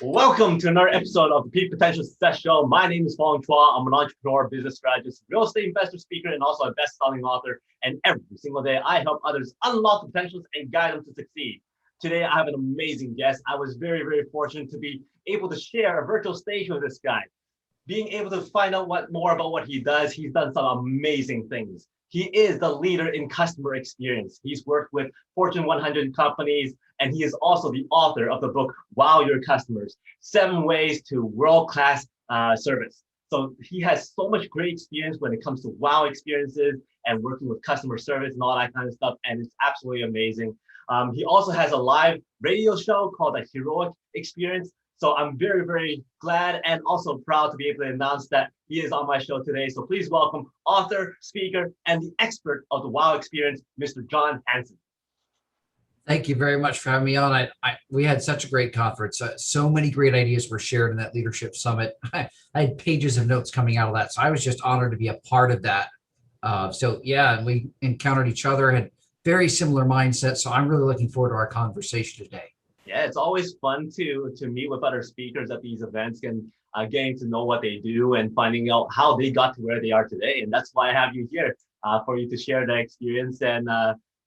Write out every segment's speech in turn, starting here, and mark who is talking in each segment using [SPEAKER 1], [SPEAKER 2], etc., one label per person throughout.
[SPEAKER 1] Welcome to another episode of the Peak Potential Success Show. My name is Fong. I'm an entrepreneur, business strategist, real estate investor, speaker, and also a best-selling author. And every single day, I help others unlock the potentials and guide them to succeed. Today, I have an amazing guest. I was very fortunate to be able to share a virtual stage with this guy. Being able to find out more about what he does, he's done some amazing things. He is the leader in customer experience. He's worked with Fortune 100 companies, and he is also the author of the book, Wow Your Customers, 7 Ways to World-Class Service. So he has so much great experience when it comes to wow experiences and working with customer service and all that kind of stuff, and it's absolutely amazing. He also has a live radio show called The Heroic Experience. So I'm very glad and also proud to be able to announce that he is on my show today. So please welcome author, speaker, and the expert of the wow experience, Mr. John Hanson.
[SPEAKER 2] Thank you very much for having me on. We had such a great conference. So many great ideas were shared in that leadership summit. I had pages of notes coming out of that. So I was just honored to be a part of that. And we encountered each other, had very similar mindsets. So I'm really looking forward to our conversation today.
[SPEAKER 1] Yeah, it's always fun to meet with other speakers at these events and getting to know what they do and finding out how they got to where they are today. And that's why I have you here for you to share that experience and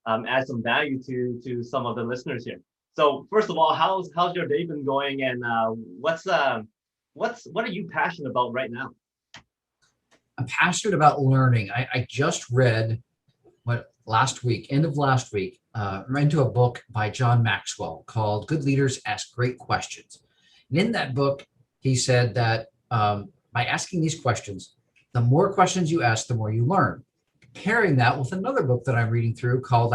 [SPEAKER 1] add some value to some of the listeners here. So first of all, how's your day been going, and what are you passionate about right now?
[SPEAKER 2] I'm passionate about learning. I just read end of last week, into a book by John Maxwell called Good Leaders Ask Great Questions. And in that book, he said that by asking these questions, the more questions you ask, the more you learn. Pairing that with another book that I'm reading through called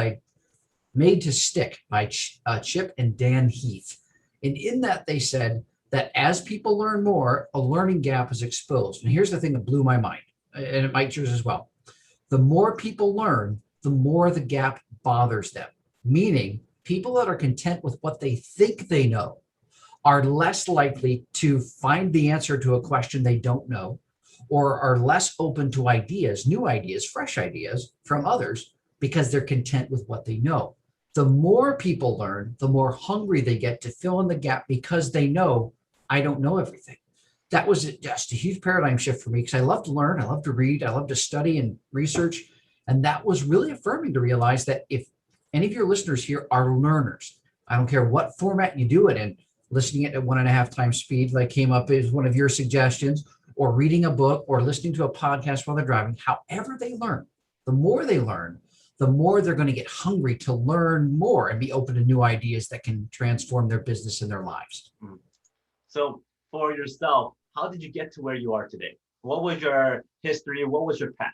[SPEAKER 2] Made to Stick by Chip and Dan Heath. And in that, they said that as people learn more, a learning gap is exposed. And here's the thing that blew my mind, and it might yours as well. The more people learn, the more the gap bothers them. Meaning, people that are content with what they think they know are less likely to find the answer to a question they don't know, or are less open to ideas, new ideas, fresh ideas from others, because they're content with what they know. The more people learn, the more hungry they get to fill in the gap because they know, I don't know everything. That was just a huge paradigm shift for me, because I love to learn, I love to read, I love to study and research. And that was really affirming to realize that if any of your listeners here are learners, I don't care what format you do it in, listening it at 1.5 times speed, like came up as one of your suggestions, or reading a book or listening to a podcast while they're driving, however they learn, the more they learn, the more they're going to get hungry to learn more and be open to new ideas that can transform their business and their lives.
[SPEAKER 1] So for yourself, how did you get to where you are today? What was your history? What was your path?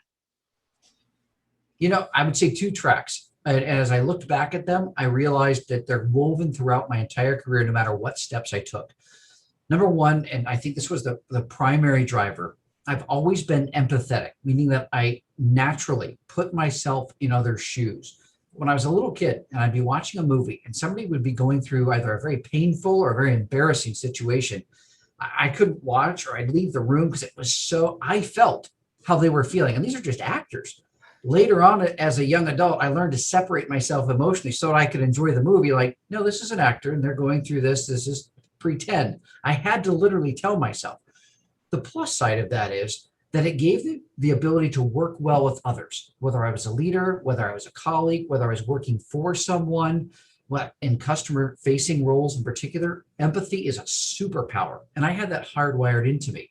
[SPEAKER 2] I would say 2 tracks. And as I looked back at them, I realized that they're woven throughout my entire career, no matter what steps I took. Number one, and I think this was the primary driver, I've always been empathetic, meaning that I naturally put myself in others' shoes. When I was a little kid and I'd be watching a movie and somebody would be going through either a very painful or a very embarrassing situation, I couldn't watch, or I'd leave the room because I felt how they were feeling. And these are just actors. Later on, as a young adult, I learned to separate myself emotionally so that I could enjoy the movie. Like, no, this is an actor and they're going through this. This is pretend. I had to literally tell myself. The plus side of that is that it gave me the ability to work well with others, whether I was a leader, whether I was a colleague, whether I was working for someone, in customer facing roles in particular. Empathy is a superpower. And I had that hardwired into me.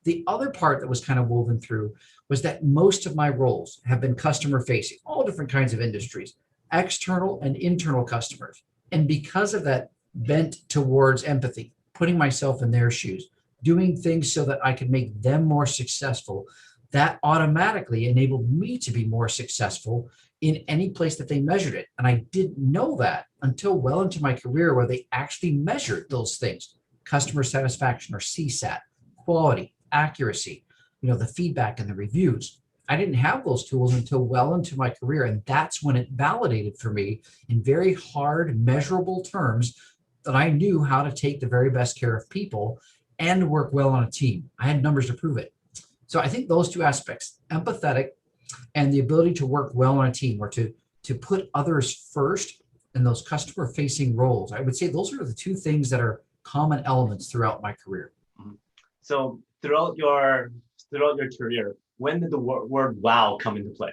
[SPEAKER 2] The other part that was kind of woven through was that most of my roles have been customer facing, all different kinds of industries, external and internal customers. And because of that bent towards empathy, putting myself in their shoes, doing things so that I could make them more successful, that automatically enabled me to be more successful in any place that they measured it. And I didn't know that until well into my career, where they actually measured those things: customer satisfaction, or CSAT, quality, accuracy, the feedback and the reviews. I didn't have those tools until well into my career. And that's when it validated for me in very hard, measurable terms that I knew how to take the very best care of people and work well on a team. I had numbers to prove it. So I think those 2 aspects, empathetic and the ability to work well on a team, or to put others first in those customer facing roles, I would say those are the 2 things that are common elements throughout my career.
[SPEAKER 1] Mhm. So throughout your career, when did the word wow come into play?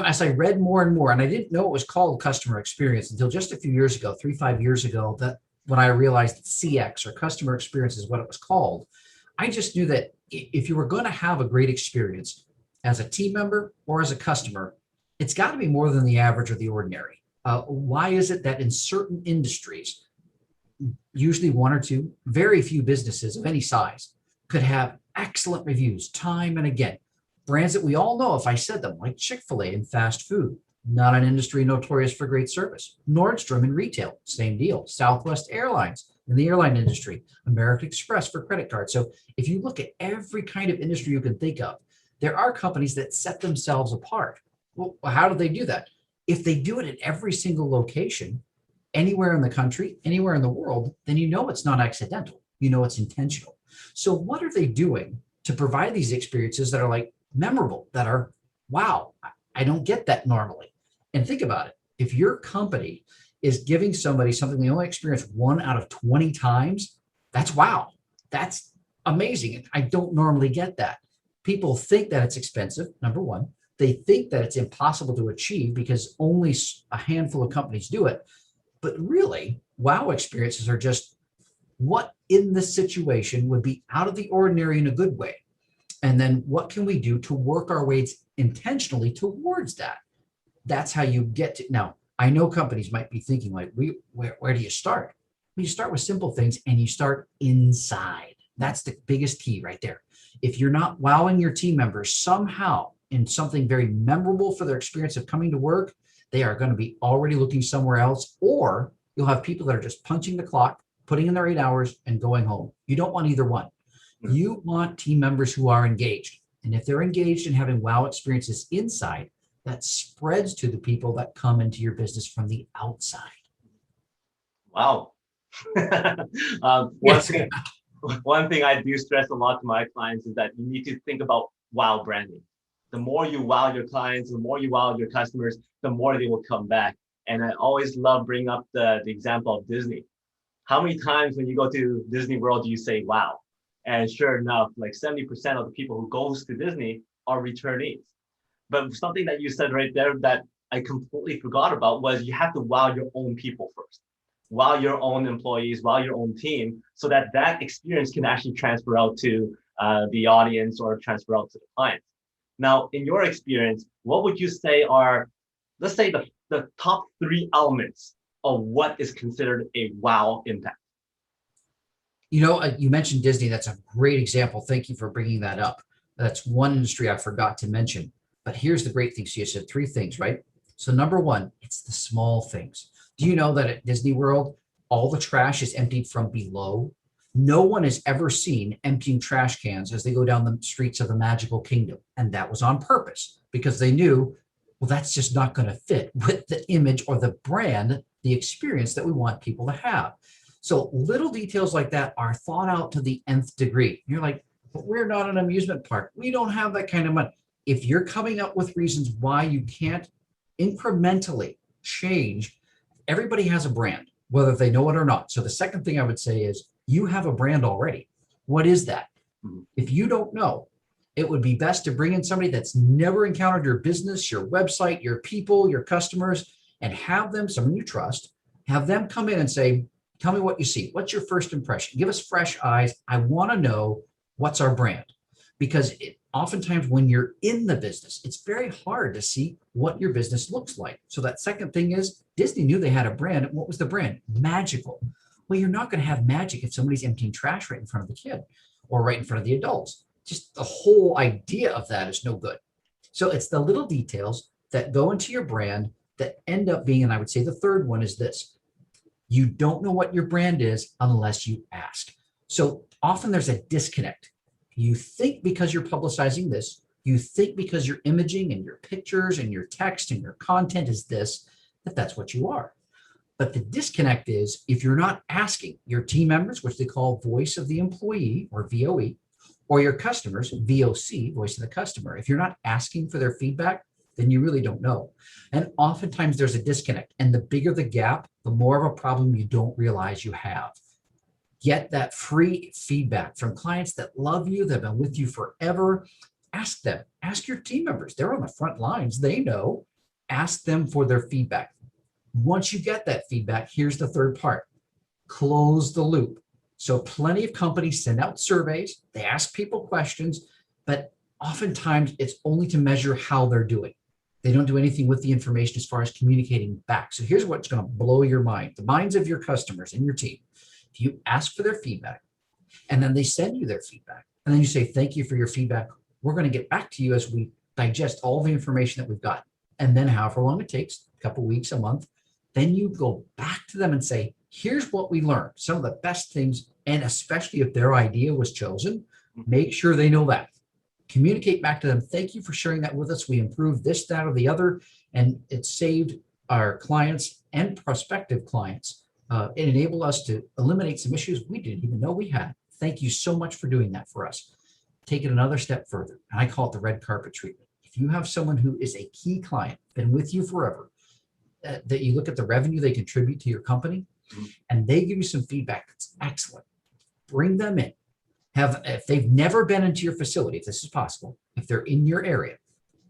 [SPEAKER 2] As I read more and more, and I didn't know it was called customer experience until just a few years ago, 5 years ago, that when I realized that CX or customer experience is what it was called, I just knew that if you were going to have a great experience as a team member or as a customer, it's got to be more than the average or the ordinary. Why is it that in certain industries, usually one or two, very few businesses of any size could have excellent reviews time and again? Brands that we all know, if I said them, like Chick-fil-A in fast food, not an industry notorious for great service. Nordstrom in retail, same deal. Southwest Airlines in the airline industry, American Express for credit cards. So if you look at every kind of industry you can think of, there are companies that set themselves apart. Well, how do they do that? If they do it at every single location, anywhere in the country, anywhere in the world, then it's not accidental. It's intentional. So what are they doing to provide these experiences that are like memorable, that are, wow, I don't get that normally? And think about it. If your company is giving somebody something they only experience 1 out of 20 times, that's wow. That's amazing. I don't normally get that. People think that it's expensive, number one. They think that it's impossible to achieve because only a handful of companies do it. But really, wow experiences are just what in this situation would be out of the ordinary in a good way. And then what can we do to work our ways intentionally towards that? That's how you get to. Now, I know companies might be thinking like, where do you start? Well, you start with simple things and you start inside. That's the biggest key right there. If you're not wowing your team members somehow in something very memorable for their experience of coming to work, they are going to be already looking somewhere else, or you'll have people that are just punching the clock, putting in their 8 hours and going home. You don't want either one. You want team members who are engaged. And if they're engaged in having wow experiences inside, that spreads to the people that come into your business from the outside.
[SPEAKER 1] Wow. One thing I do stress a lot to my clients is that you need to think about wow branding. The more you wow your clients, the more you wow your customers, the more they will come back. And I always love bringing up the example of Disney. How many times when you go to Disney World do you say wow? And sure enough, like 70% of the people who goes to Disney are returnees. But something that you said right there that I completely forgot about was you have to wow your own people first. Wow your own employees, wow your own team, so that experience can actually transfer out to the audience or transfer out to the clients. Now, in your experience, what would you say are, let's say, the top 3 elements of what is considered a wow impact?
[SPEAKER 2] You mentioned Disney. That's a great example. Thank you for bringing that up. That's one industry I forgot to mention. But here's the great thing. So you said 3 things, right? So number 1, it's the small things. Do you know that at Disney World, all the trash is emptied from below? No one has ever seen emptying trash cans as they go down the streets of the magical kingdom. And that was on purpose because they knew, well, that's just not going to fit with the image or the brand, the experience that we want people to have. So little details like that are thought out to the nth degree. You're like, but we're not an amusement park. We don't have that kind of money. If you're coming up with reasons why you can't incrementally change, everybody has a brand, whether they know it or not. So the second thing I would say is you have a brand already. What is that? If you don't know, it would be best to bring in somebody that's never encountered your business, your website, your people, your customers, and have them, someone you trust, have them come in and say, tell me what you see. What's your first impression? Give us fresh eyes. I want to know what's our brand. Because oftentimes when you're in the business, it's very hard to see what your business looks like. So that second thing is Disney knew they had a brand. What was the brand? Magical. Well, you're not going to have magic if somebody's emptying trash right in front of the kid or right in front of the adults. Just the whole idea of that is no good. So it's the little details that go into your brand that end up being, and I would say the third one is this. You don't know what your brand is unless you ask. So often there's a disconnect. You think because you're publicizing this, you think because your imaging and your pictures and your text and your content is this, that's what you are. But the disconnect is if you're not asking your team members, which they call voice of the employee or VOE, or your customers, VOC, voice of the customer, if you're not asking for their feedback, then you really don't know. And oftentimes there's a disconnect. And the bigger the gap, the more of a problem you don't realize you have. Get that free feedback from clients that love you, that have been with you forever. Ask them, ask your team members. They're on the front lines. They know. Ask them for their feedback. Once you get that feedback, here's the third part. Close the loop. So plenty of companies send out surveys. They ask people questions, but oftentimes it's only to measure how they're doing. They don't do anything with the information as far as communicating back. So here's what's going to blow your mind, the minds of your customers and your team. If you ask for their feedback and then they send you their feedback and then you say, thank you for your feedback. We're going to get back to you as we digest all the information that we've got. And then however long it takes, a couple weeks, a month, then you go back to them and say, here's what we learned. Some of the best things, and especially if their idea was chosen, make sure they know that. Communicate back to them. Thank you for sharing that with us. We improved this, that, or the other, and it saved our clients and prospective clients. It enabled us to eliminate some issues we didn't even know we had. Thank you so much for doing that for us. Take it another step further. I call it the red carpet treatment. If you have someone who is a key client, been with you forever, that you look at the revenue they contribute to your company, and they give you some feedback that's excellent, bring them in. If they've never been into your facility, if this is possible, if they're in your area,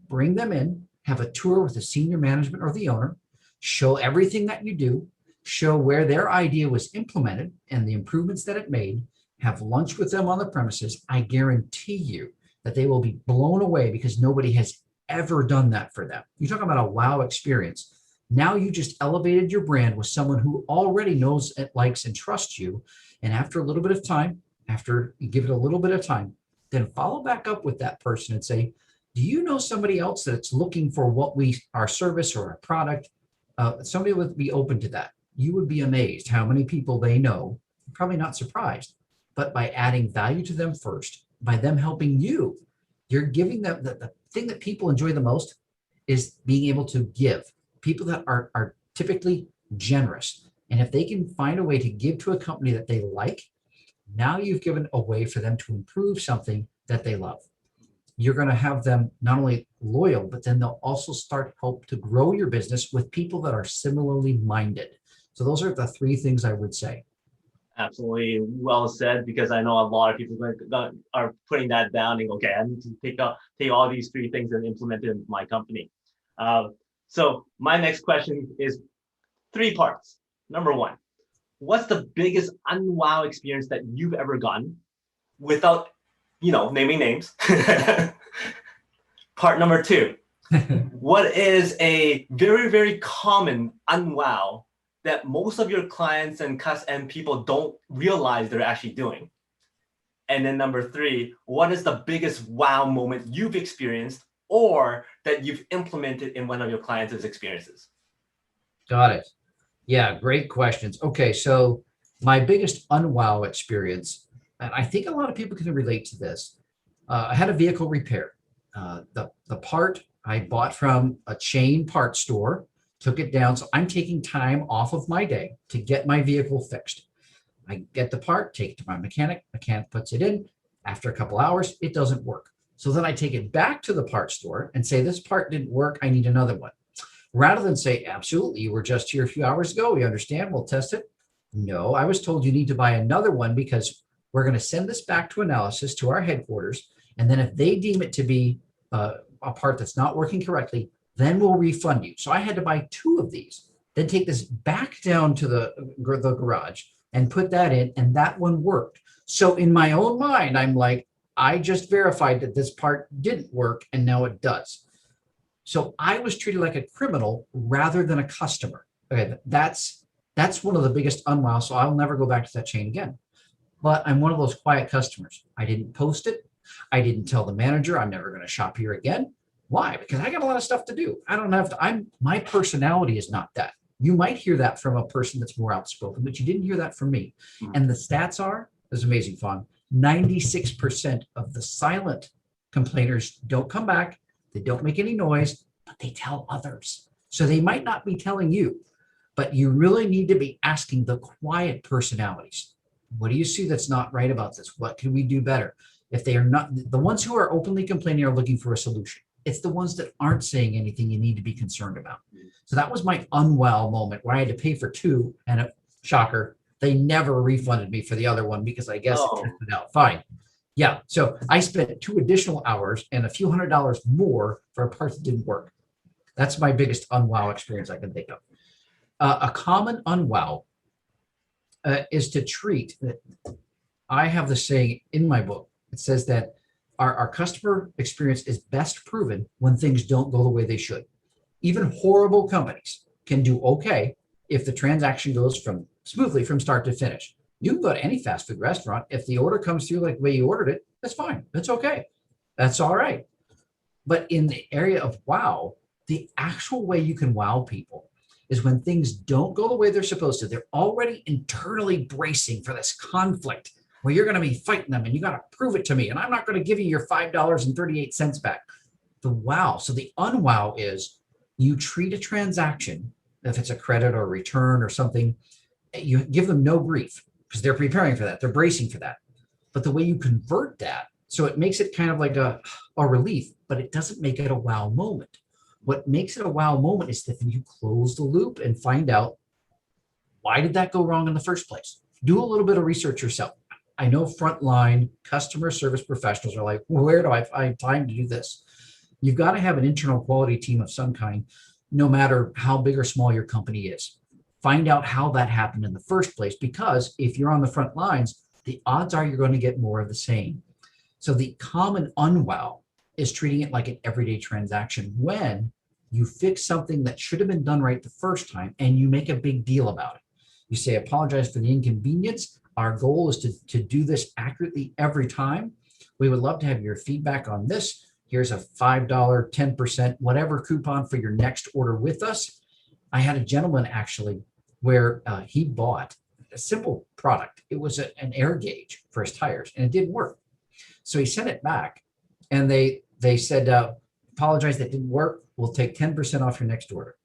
[SPEAKER 2] bring them in, have a tour with the senior management or the owner, show everything that you do, show where their idea was implemented and the improvements that it made, have lunch with them on the premises. I guarantee you that they will be blown away because nobody has ever done that for them. You're talking about a wow experience. Now you just elevated your brand with someone who already knows, likes, and trusts you. And after a little bit of time, after you give it a little bit of time, then follow back up with that person and say, do you know somebody else that's looking for our service or our product? Somebody would be open to that. You would be amazed how many people they know, probably not surprised, but by adding value to them first, by them helping you, you're giving them the thing that people enjoy the most is being able to give. People that are typically generous. And if they can find a way to give to a company that they like, now you've given a way for them to improve something that they love. You're going to have them not only loyal, but then they'll also help to grow your business with people that are similarly minded. So those are the three things I would say.
[SPEAKER 1] Absolutely well said, because I know a lot of people are putting that down and go, okay, I need to take all these three things and implement it in my company. So my next question is 3 parts. Number 1, what's the biggest unwow experience that you've ever gotten without, naming names? Part number 2, what is a very, very common unwow that most of your clients and people don't realize they're actually doing? And then number 3, what is the biggest wow moment you've experienced or that you've implemented in one of your clients' experiences?
[SPEAKER 2] Got it. Yeah, great questions. Okay, so my biggest unwow experience, and I think a lot of people can relate to this. I had a vehicle repair. The part I bought from a chain parts store, took it down. So I'm taking time off of my day to get my vehicle fixed. I get the part, take it to my mechanic puts it in. After a couple hours, it doesn't work. So then I take it back to the parts store and say, this part didn't work, I need another one. Rather than say, absolutely, you were just here a few hours ago, we understand, we'll test it. No, I was told you need to buy another one because we're going to send this back to analysis to our headquarters. And then if they deem it to be a part that's not working correctly, then we'll refund you. So I had to buy 2 of these, then take this back down to the garage and put that in, and that one worked. So in my own mind, I'm like, I just verified that this part didn't work, and now it does. So I was treated like a criminal rather than a customer. Okay, that's one of the biggest unwow. So I'll never go back to that chain again. But I'm one of those quiet customers. I didn't post it. I didn't tell the manager I'm never going to shop here again. Why? Because I got a lot of stuff to do. I don't have to. My personality is not that. You might hear that from a person that's more outspoken, but you didn't hear that from me. And the stats are, this is amazing, Fong, 96% of the silent complainers don't come back. They don't make any noise, but they tell others. So they might not be telling you, but you really need to be asking the quiet personalities. What do you see that's not right about this? What can we do better? If they are not, the ones who are openly complaining are looking for a solution. It's the ones that aren't saying anything you need to be concerned about. So that was my unwell moment where I had to pay for 2, and a shocker, They never refunded me for the other one because I guess it
[SPEAKER 1] Oh,
[SPEAKER 2] tested out fine. Yeah. So I spent 2 additional hours and a few $100s more for a part that didn't work. That's my biggest unwow experience I can think of. A common unwow is to treat. I have the saying in my book. It says that our customer experience is best proven when things don't go the way they should. Even horrible companies can do okay if the transaction goes from smoothly from start to finish. You can go to any fast food restaurant. If the order comes through like the way you ordered it, that's fine. That's okay. That's all right. But in the area of wow, the actual way you can wow people is when things don't go the way they're supposed to. They're already internally bracing for this conflict where you're going to be fighting them and you got to prove it to me. And I'm not going to give you your $5.38 back. The wow. So the unwow is you treat a transaction, if it's a credit or return or something, you give them no grief because they're preparing for that. They're bracing for that. But the way you convert that, so it makes it kind of like a relief, but it doesn't make it a wow moment. What makes it a wow moment is that you close the loop and find out why did that go wrong in the first place? Do a little bit of research yourself. I know frontline customer service professionals are like, well, where do I find time to do this? You've got to have an internal quality team of some kind, no matter how big or small your company is. Find out how that happened in the first place, because if you're on the front lines, the odds are you're going to get more of the same. So the common unwow is treating it like an everyday transaction when you fix something that should have been done right the first time and you make a big deal about it. You say, apologize for the inconvenience. Our goal is to do this accurately every time. We would love to have your feedback on this. Here's a $5, 10%, whatever coupon for your next order with us. I had a gentleman actually where he bought a simple product. It was an air gauge for his tires and it didn't work. So he sent it back and they said, apologize, that didn't work. We'll take 10% off your next order.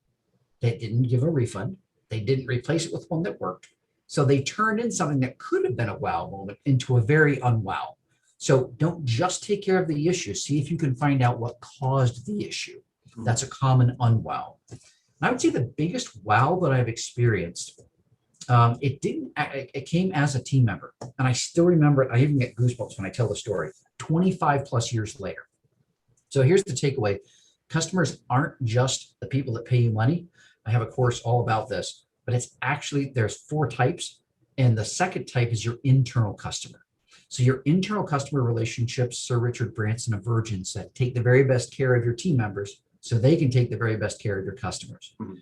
[SPEAKER 2] They didn't give a refund. They didn't replace it with one that worked. So they turned in something that could have been a wow moment into a very unwow. So don't just take care of the issue. See if you can find out what caused the issue. That's a common unwow. And I would say the biggest wow that I've experienced, it came as a team member. And I still remember it. I even get goosebumps when I tell the story 25 plus years later. So here's the takeaway. Customers aren't just the people that pay you money. I have a course all about this, but it's actually, there's 4 types. And the second type is your internal customer. So your internal customer relationships, Sir Richard Branson of Virgin said, take the very best care of your team members so they can take the very best care of your customers. Mm-hmm.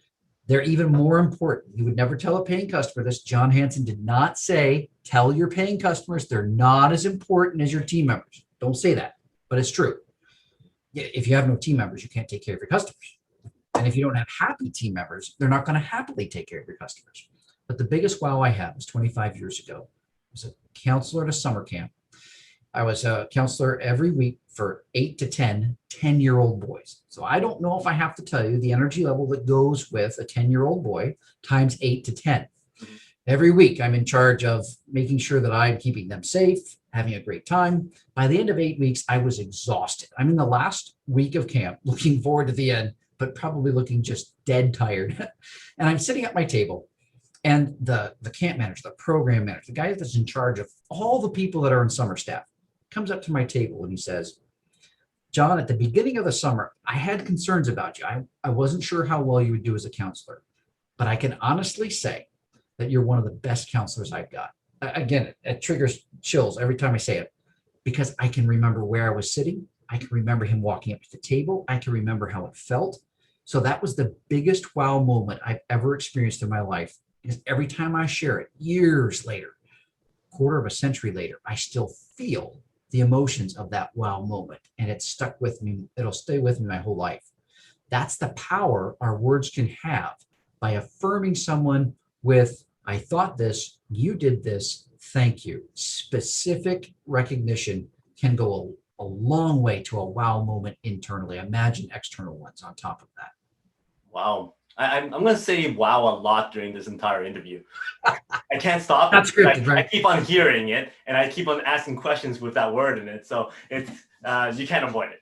[SPEAKER 2] They're even more important. You would never tell a paying customer this. John Hanson did not say, tell your paying customers they're not as important as your team members. Don't say that, but it's true. If you have no team members, you can't take care of your customers. And if you don't have happy team members, they're not going to happily take care of your customers. But the biggest wow I had was 25 years ago. I was a counselor at a summer camp. I was a counselor every week for 8 to 10-year-old boys. So I don't know if I have to tell you the energy level that goes with a 10-year-old boy times 8 to 10. Every week, I'm in charge of making sure that I'm keeping them safe, having a great time. By the end of 8 weeks, I was exhausted. I'm in the last week of camp, looking forward to the end, but probably looking just dead tired. And I'm sitting at my table, and the camp manager, the program manager, the guy that's in charge of all the people that are in summer staff, comes up to my table and he says, John, at the beginning of the summer, I had concerns about you. I wasn't sure how well you would do as a counselor, but I can honestly say that you're one of the best counselors I've got. Again, it triggers chills every time I say it, because I can remember where I was sitting. I can remember him walking up to the table. I can remember how it felt. So that was the biggest wow moment I've ever experienced in my life, because every time I share it, years later, quarter of a century later, I still feel the emotions of that wow moment, and it's stuck with me. It'll stay with me my whole life. That's the power our words can have by affirming someone with, I thought this, you did this, thank you. Specific recognition can go a long way to a wow moment internally. Imagine external ones on top of that.
[SPEAKER 1] Wow. I'm going to say wow a lot during this entire interview. I can't stop
[SPEAKER 2] That's
[SPEAKER 1] it.
[SPEAKER 2] scripted, right?
[SPEAKER 1] I keep on hearing it, and I keep on asking questions with that word in it. So it's you can't avoid it.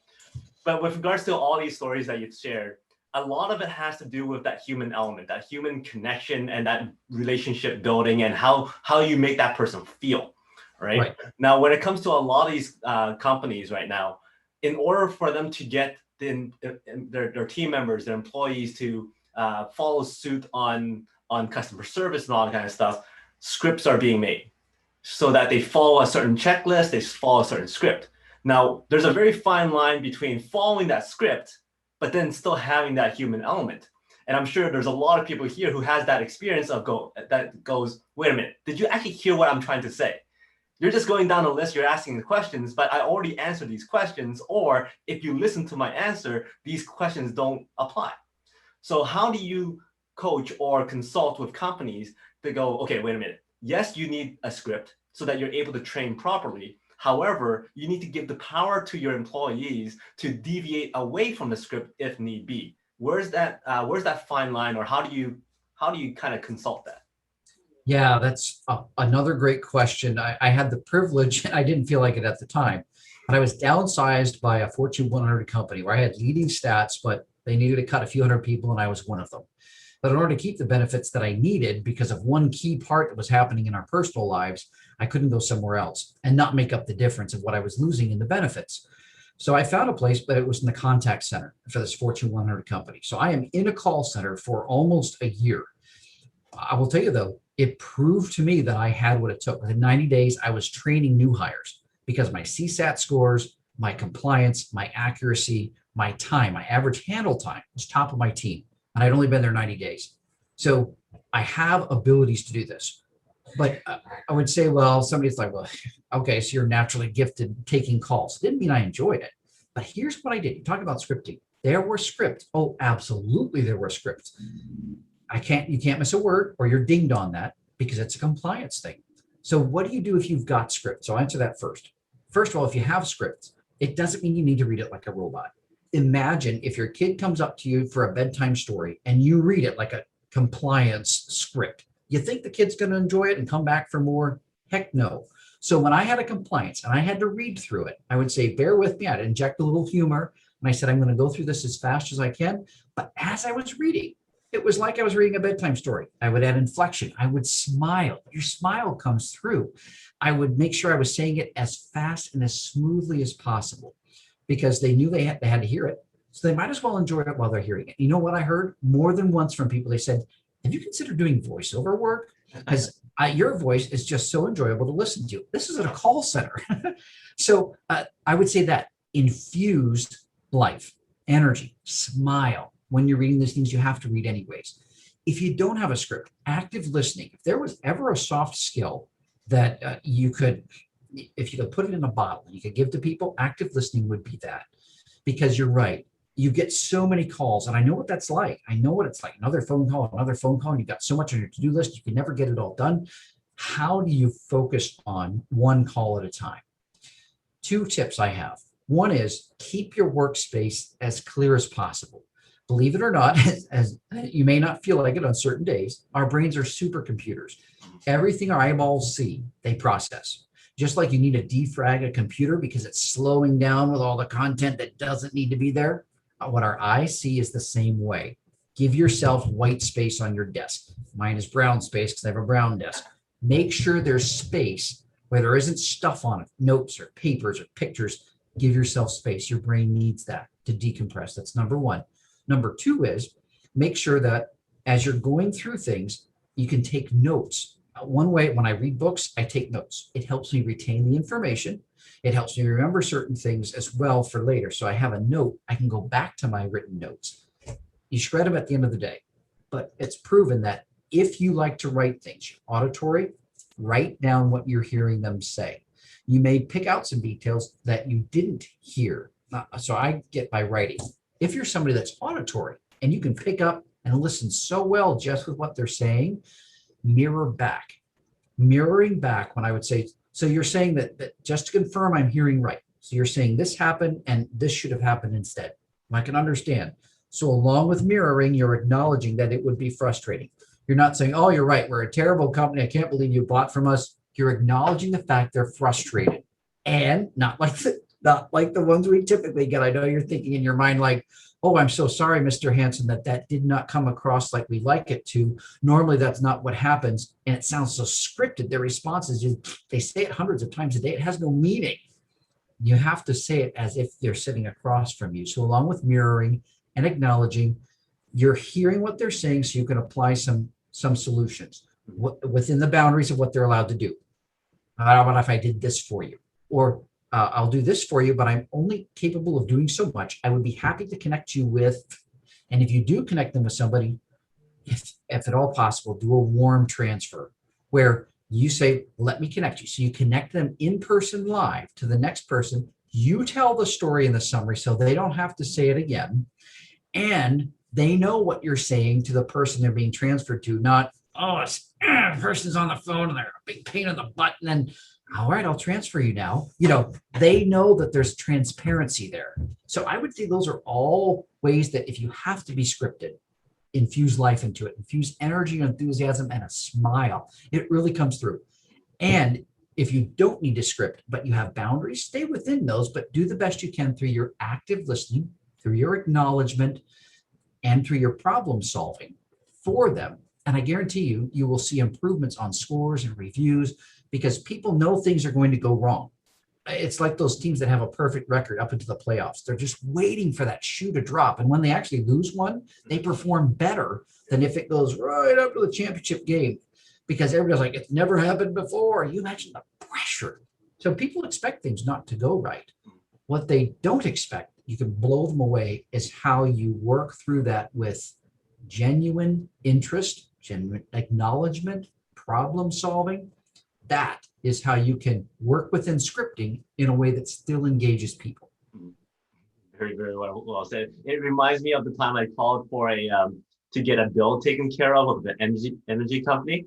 [SPEAKER 1] But with regards to all these stories that you've shared, a lot of it has to do with that human element, that human connection and that relationship building and how you make that person feel, right? Now, when it comes to a lot of these companies right now, in order for them to get their team members, their employees to follow suit on customer service and all that kind of stuff, scripts are being made so that they follow a certain checklist, they follow a certain script. Now, there's a very fine line between following that script but then still having that human element. And I'm sure there's a lot of people here who has that experience of that goes, wait a minute, did you actually hear what I'm trying to say? You're just going down the list, you're asking the questions, but I already answered these questions, or if you listen to my answer, these questions don't apply. So how do you coach or consult with companies to go, okay, wait a minute, yes, you need a script so that you're able to train properly. However, you need to give the power to your employees to deviate away from the script if need be. Where's that fine line, or how do you kind of consult that?
[SPEAKER 2] Yeah, that's another great question. I had the privilege, and I didn't feel like it at the time, but I was downsized by a Fortune 100 company where I had leading stats, but they needed to cut a few hundred people, and I was one of them. But in order to keep the benefits that I needed, because of one key part that was happening in our personal lives, I couldn't go somewhere else and not make up the difference of what I was losing in the benefits. So I found a place, but it was in the contact center for this Fortune 100 company. So I am in a call center for almost a year. I will tell you though, it proved to me that I had what it took. Within 90 days, I was training new hires because my CSAT scores, my compliance, my accuracy, my time, my average handle time was top of my team. And I'd only been there 90 days. So I have abilities to do this. But I would say, well, somebody's like, well, okay, so you're naturally gifted taking calls. Didn't mean I enjoyed it. But here's what I did. You talk about scripting. There were scripts. Oh, absolutely, there were scripts. You can't miss a word or you're dinged on that because it's a compliance thing. So what do you do if you've got scripts? So I'll answer that first. First of all, if you have scripts, it doesn't mean you need to read it like a robot. Imagine if your kid comes up to you for a bedtime story and you read it like a compliance script. You think the kid's going to enjoy it and come back for more? Heck no. So when I had a compliance and I had to read through it, I would say, bear with me. I'd inject a little humor. And I said, I'm going to go through this as fast as I can. But as I was reading, it was like I was reading a bedtime story. I would add inflection. I would smile. Your smile comes through. I would make sure I was saying it as fast and as smoothly as possible because they knew they had to hear it. So they might as well enjoy it while they're hearing it. You know what I heard more than once from people? They said, have you considered doing voiceover work? Because your voice is just so enjoyable to listen to. This is at a call center. So I would say that infused life, energy, smile. When you're reading these things, you have to read anyways. If you don't have a script, active listening, if there was ever a soft skill that if you could put it in a bottle and you could give to people, active listening would be that. Because you're right. You get so many calls, and I know what that's like. I know what it's like. Another phone call, and you've got so much on your to-do list, you can never get it all done. How do you focus on one call at a time? 2 tips I have. One is keep your workspace as clear as possible. Believe it or not, as you may not feel like it on certain days, our brains are supercomputers. Everything our eyeballs see, they process. Just like you need to defrag a computer because it's slowing down with all the content that doesn't need to be there. What our eyes see is the same way. Give yourself white space on your desk. Mine is brown space because I have a brown desk. Make sure there's space where there isn't stuff on it, notes or papers or pictures. Give yourself space. Your brain needs that to decompress. That's number 1. Number 2 is make sure that as you're going through things, you can take notes. One way, when I read books, I take notes. It helps me retain the information. It helps me remember certain things as well for later. So I have a note. I can go back to my written notes. You shred them at the end of the day. But it's proven that if you like to write things, auditory, write down what you're hearing them say. You may pick out some details that you didn't hear. So I get by writing. If you're somebody that's auditory and you can pick up and listen so well just with what they're saying, mirror back. Mirroring back when I would say, so you're saying that just to confirm I'm hearing right. So you're saying this happened and this should have happened instead. I can understand. So along with mirroring, you're acknowledging that it would be frustrating. You're not saying, oh, you're right, we're a terrible company, I can't believe you bought from us. You're acknowledging the fact they're frustrated. And not like not like the ones we typically get. I know you're thinking in your mind like, oh, I'm so sorry, Mr. Hanson, that did not come across like we like it to. Normally, that's not what happens. And it sounds so scripted. Their responses, they say it hundreds of times a day. It has no meaning. You have to say it as if they're sitting across from you. So along with mirroring and acknowledging, you're hearing what they're saying so you can apply some solutions within the boundaries of what they're allowed to do. How about if I did this for you? Or I'll do this for you, but I'm only capable of doing so much. I would be happy to connect you with, and if you do connect them with somebody, if at all possible, do a warm transfer where you say, let me connect you. So you connect them in person live to the next person. You tell the story in the summary so they don't have to say it again. And they know what you're saying to the person they're being transferred to, not, oh, it's person's on the phone and they're a big pain in the butt. And then, all right, I'll transfer you now. They know that there's transparency there. So I would say those are all ways that if you have to be scripted, infuse life into it, infuse energy, enthusiasm, and a smile. It really comes through. And if you don't need to script, but you have boundaries, stay within those, but do the best you can through your active listening, through your acknowledgement, and through your problem solving for them. And I guarantee you, you will see improvements on scores and reviews because people know things are going to go wrong. It's like those teams that have a perfect record up into the playoffs. They're just waiting for that shoe to drop. And when they actually lose one, they perform better than if it goes right up to the championship game because everybody's like, it's never happened before. You imagine the pressure. So people expect things not to go right. What they don't expect, you can blow them away, is how you work through that with genuine interest, genuine acknowledgement, problem solving. That is how you can work within scripting in a way that still engages people.
[SPEAKER 1] Very, very well said. It reminds me of the time I called for to get a bill taken care of the energy company.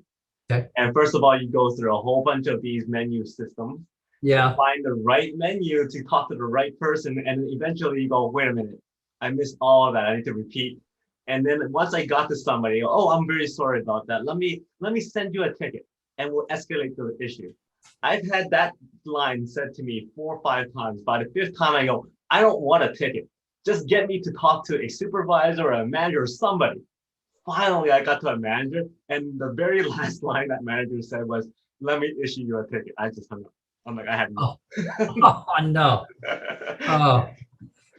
[SPEAKER 2] Okay.
[SPEAKER 1] And first of all, you go through a whole bunch of these menu systems.
[SPEAKER 2] Yeah.
[SPEAKER 1] Find the right menu to talk to the right person. And eventually you go, wait a minute, I missed all of that. I need to repeat. And then once I got to somebody, oh, I'm very sorry about that. Let me send you a ticket and we'll escalate the issue. I've had that line said to me 4 or 5 times. By the 5th time, I go, I don't want a ticket. Just get me to talk to a supervisor or a manager or somebody. Finally, I got to a manager, and the very last line that manager said was, let me issue you a ticket. I just hung up. I'm like, I had no.
[SPEAKER 2] Oh, no. Oh,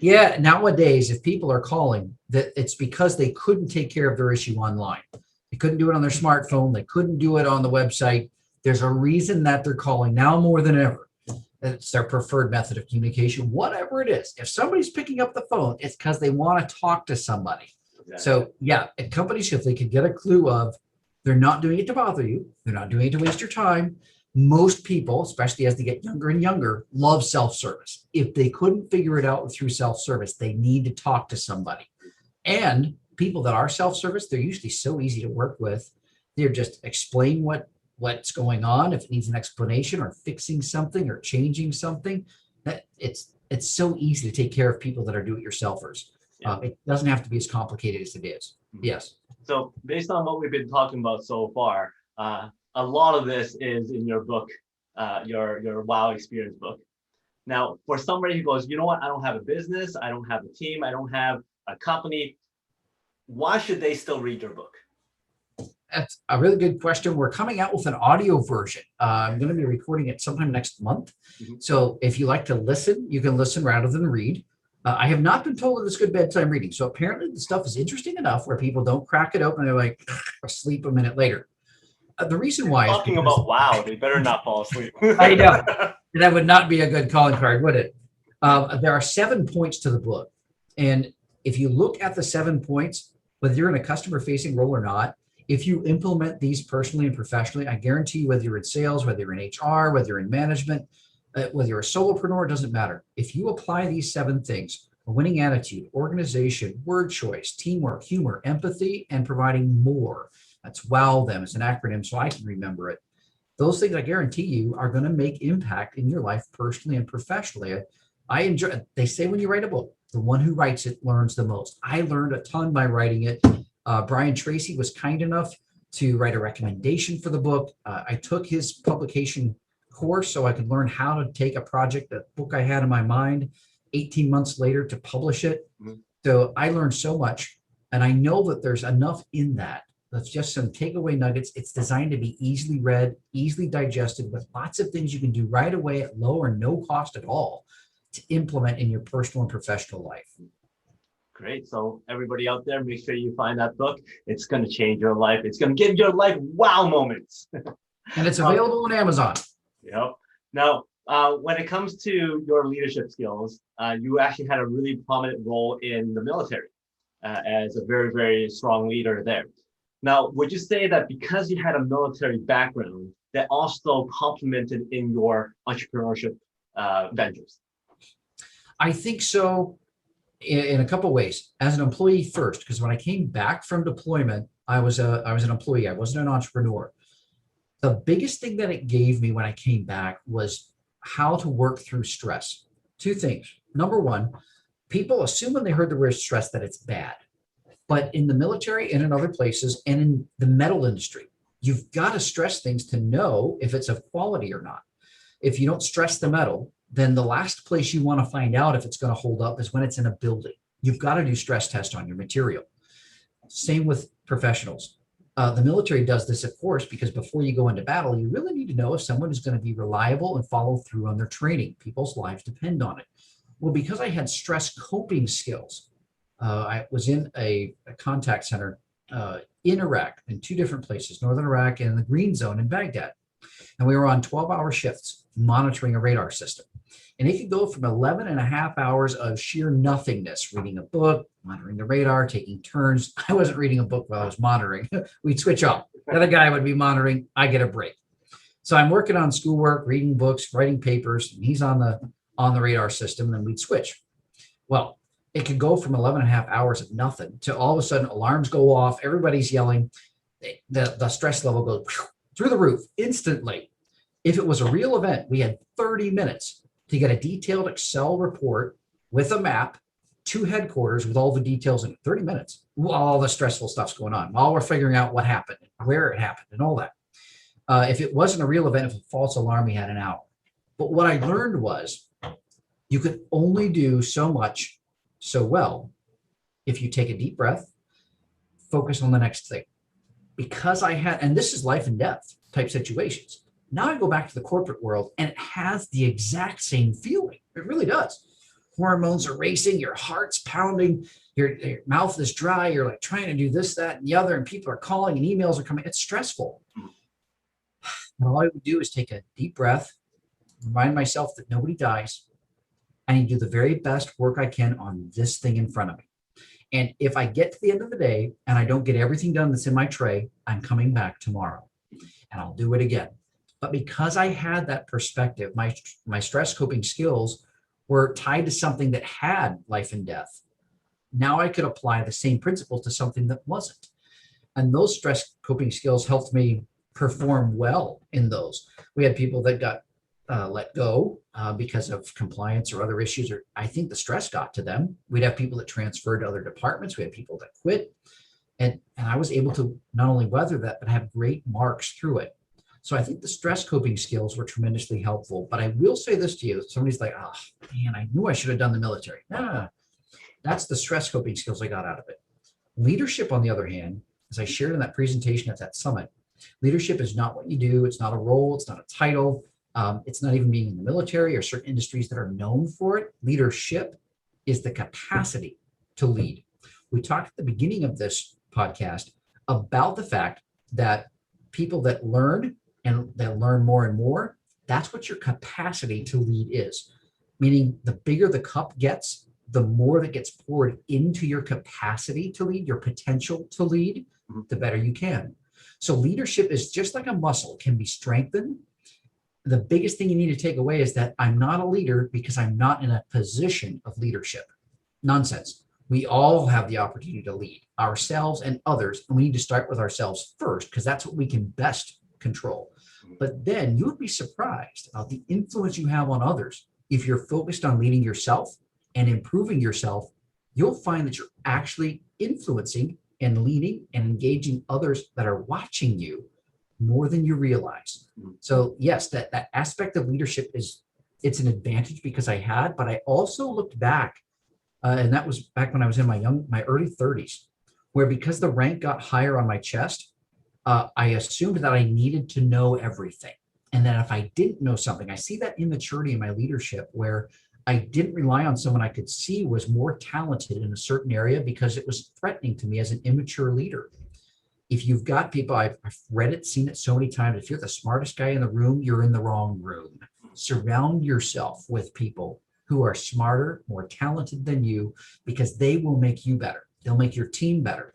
[SPEAKER 2] yeah. Nowadays, if people are calling, that it's because they couldn't take care of their issue online. They couldn't do it on their smartphone. They couldn't do it on the website. There's a reason that they're calling now more than ever. It's their preferred method of communication, whatever it is. If somebody's picking up the phone, it's because they want to talk to somebody. Exactly. So yeah, at companies, if they could get a clue of they're not doing it to bother you, they're not doing it to waste your time. Most people, especially as they get younger and younger, love self-service. If they couldn't figure it out through self-service, they need to talk to somebody. And people that are self-service, they're usually so easy to work with. They're just explain what's going on, if it needs an explanation or fixing something or changing something. That it's so easy to take care of people that are do-it-yourselfers. Yeah. It doesn't have to be as complicated as it is. Mm-hmm. Yes.
[SPEAKER 1] So based on what we've been talking about so far, a lot of this is in your book, your WOW experience book. Now, for somebody who goes, you know what, I don't have a business, I don't have a team, I don't have a company, why should they still read your book?
[SPEAKER 2] That's a really good question. We're coming out with an audio version. I'm going to be recording it sometime next month. Mm-hmm. So if you like to listen, you can listen rather than read. I have not been told that it's good bedtime reading. So apparently the stuff is interesting enough where people don't crack it open and they're like asleep a minute later. The reason why
[SPEAKER 1] talking is about wow, they better not fall asleep.
[SPEAKER 2] I know. That would not be a good calling card, would it? There are 7 points to the book. And if you look at the 7 points, whether you're in a customer-facing role or not, if you implement these personally and professionally, I guarantee you, whether you're in sales, whether you're in HR, whether you're in management, whether you're a solopreneur, it doesn't matter. If you apply these 7 things, a winning attitude, organization, word choice, teamwork, humor, empathy, and providing more, that's WOW them. It's an acronym, so I can remember it. Those things, I guarantee you, are going to make impact in your life personally and professionally. I enjoy, they say when you write a book, the one who writes it learns the most. I learned a ton by writing it. Brian Tracy was kind enough to write a recommendation for the book. I took his publication course so I could learn how to take a project, that book I had in my mind, 18 months later to publish it.
[SPEAKER 1] Mhm.
[SPEAKER 2] So I learned so much, and I know that there's enough in that. That's just some takeaway nuggets. It's designed to be easily read, easily digested, with lots of things you can do right away at low or no cost at all to implement in your personal and professional life.
[SPEAKER 1] Great. So everybody out there, make sure you find that book. It's going to change your life. It's going to give your life wow moments.
[SPEAKER 2] And it's available on Amazon.
[SPEAKER 1] Yep. Now, when it comes to your leadership skills, you actually had a really prominent role in the military as a very, very strong leader there. Now, would you say that because you had a military background, that also complemented in your entrepreneurship ventures?
[SPEAKER 2] I think so in a couple of ways. As an employee first, because when I came back from deployment, I was an employee. I wasn't an entrepreneur. The biggest thing that it gave me when I came back was how to work through stress. Two things. Number one, people assume when they heard the word stress that it's bad. But in the military and in other places and in the metal industry, you've got to stress things to know if it's of quality or not. If you don't stress the metal, then the last place you want to find out if it's going to hold up is when it's in a building. You've got to do stress tests on your material. Same with professionals. The military does this, of course, because before you go into battle, you really need to know if someone is going to be reliable and follow through on their training. People's lives depend on it. Well, because I had stress coping skills, I was in a contact center in Iraq, in two different places, northern Iraq and the Green Zone in Baghdad. And we were on 12-hour shifts monitoring a radar system. And it could go from 11 and a half hours of sheer nothingness, reading a book, monitoring the radar, taking turns. I wasn't reading a book while I was monitoring. We'd switch off. The other guy would be monitoring. I get a break. So I'm working on schoolwork, reading books, writing papers, and he's on the radar system, and then we'd switch. Well, it could go from 11 and a half hours of nothing to all of a sudden alarms go off, everybody's yelling, the stress level goes through the roof instantly. If it was a real event, we had 30 minutes to get a detailed Excel report with a map to headquarters with all the details in 30 minutes while all the stressful stuff's going on, while we're figuring out what happened, where it happened, and all that. If it wasn't a real event, if a false alarm, we had an hour. But what I learned was you could only do so much so well if you take a deep breath, focus on the next thing. Because I had, and this is life and death type situations. Now I go back to the corporate world and it has the exact same feeling. It really does. Hormones are racing, your heart's pounding, your mouth is dry, you're like trying to do this, that, and the other, and people are calling and emails are coming. It's stressful. And all I would do is take a deep breath, remind myself that nobody dies. I need to do the very best work I can on this thing in front of me. And if I get to the end of the day and I don't get everything done that's in my tray, I'm coming back tomorrow and I'll do it again. But because I had that perspective, my stress coping skills were tied to something that had life and death. Now I could apply the same principle to something that wasn't. And those stress coping skills helped me perform well in those. We had people that got let go because of compliance or other issues, or I think the stress got to them. We'd have people that transferred to other departments. We had people that quit. And I was able to not only weather that, but have great marks through it. So I think the stress coping skills were tremendously helpful. But I will say this to you. Somebody's like, oh, man, I knew I should have done the military. No. That's the stress coping skills I got out of it. Leadership, on the other hand, as I shared in that presentation at that summit, leadership is not what you do. It's not a role. It's not a title. It's not even being in the military or certain industries that are known for it. Leadership is the capacity to lead. We talked at the beginning of this podcast about the fact that people that learn and that learn more and more, that's what your capacity to lead is. Meaning the bigger the cup gets, the more that gets poured into your capacity to lead, your potential to lead, the better you can. So leadership is just like a muscle, can be strengthened. The biggest thing you need to take away is that I'm not a leader because I'm not in a position of leadership. Nonsense. We all have the opportunity to lead ourselves and others, and we need to start with ourselves first because that's what we can best control. But then you would be surprised about the influence you have on others. If you're focused on leading yourself and improving yourself, you'll find that you're actually influencing and leading and engaging others that are watching you more than you realize.
[SPEAKER 1] Mhm.
[SPEAKER 2] So yes, that aspect of leadership it's an advantage because I had, but I also looked back, and that was back when I was in my early 30s, where because the rank got higher on my chest, I assumed that I needed to know everything. And then if I didn't know something, I see that immaturity in my leadership where I didn't rely on someone I could see was more talented in a certain area because it was threatening to me as an immature leader. If you've got people, I've read it, seen it so many times, if you're the smartest guy in the room, you're in the wrong room. Surround yourself with people who are smarter, more talented than you, because they will make you better. They'll make your team better.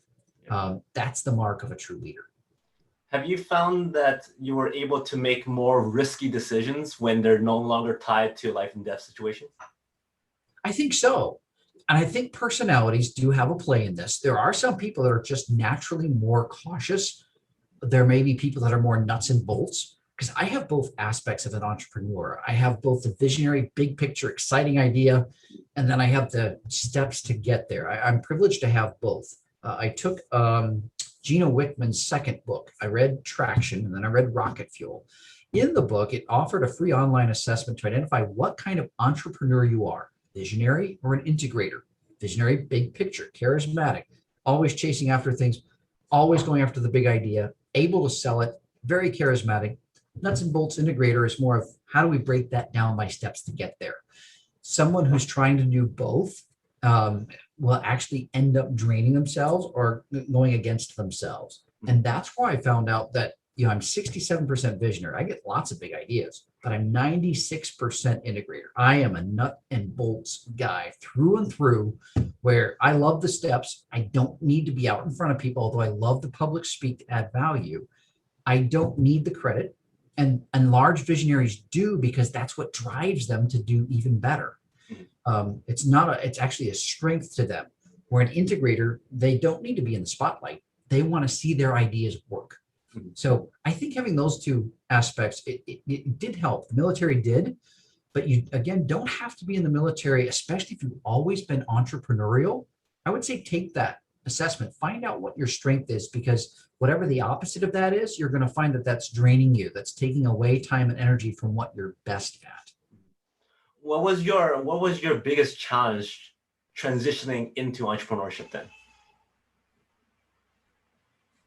[SPEAKER 2] That's the mark of a true leader.
[SPEAKER 1] Have you found that you were able to make more risky decisions when they're no longer tied to life and death situations?
[SPEAKER 2] I think so. And I think personalities do have a play in this. There are some people that are just naturally more cautious. There may be people that are more nuts and bolts, because I have both aspects of an entrepreneur. I have both the visionary, big picture, exciting idea, and then I have the steps to get there. I'm privileged to have both. I took Gino Wickman's second book. I read Traction, and then I read Rocket Fuel. In the book, it offered a free online assessment to identify what kind of entrepreneur you are, visionary or an integrator. Visionary, big picture, charismatic, always chasing after things, always going after the big idea, able to sell it, very charismatic. Nuts and bolts integrator is more of how do we break that down by steps to get there. Someone who's trying to do both will actually end up draining themselves or going against themselves. And that's where I found out that, I'm 67% visionary. I get lots of big ideas, but I'm 96% integrator. I am a nut and bolts guy through and through, where I love the steps. I don't need to be out in front of people, although I love the public speak to add value. I don't need the credit. And large visionaries do, because that's what drives them to do even better. It's actually a strength to them. Where an integrator, they don't need to be in the spotlight. They want to see their ideas work. So I think having those two aspects, it did help. The military did, but you, again, don't have to be in the military, especially if you've always been entrepreneurial. I would say take that assessment, find out what your strength is, because whatever the opposite of that is, you're going to find that that's draining you. That's taking away time and energy from what you're best at.
[SPEAKER 1] What was your biggest challenge transitioning into entrepreneurship then?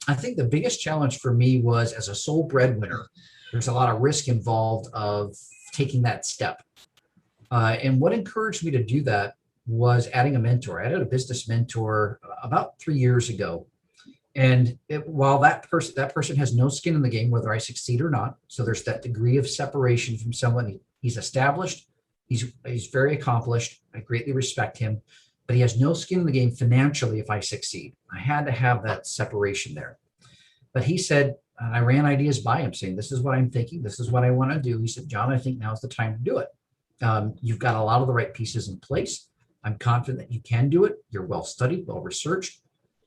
[SPEAKER 2] I think the biggest challenge for me was, as a sole breadwinner, there's a lot of risk involved of taking that step. And what encouraged me to do that was adding a mentor. I added a business mentor about 3 years ago. And while that person has no skin in the game, whether I succeed or not, so there's that degree of separation from someone. He's established, he's very accomplished. I greatly respect him, but he has no skin in the game financially if I succeed. I had to have that separation there. But he said, and I ran ideas by him saying, this is what I'm thinking, this is what I want to do. He said, John, I think now's the time to do it. You've got a lot of the right pieces in place. I'm confident that you can do it. You're well studied, well researched.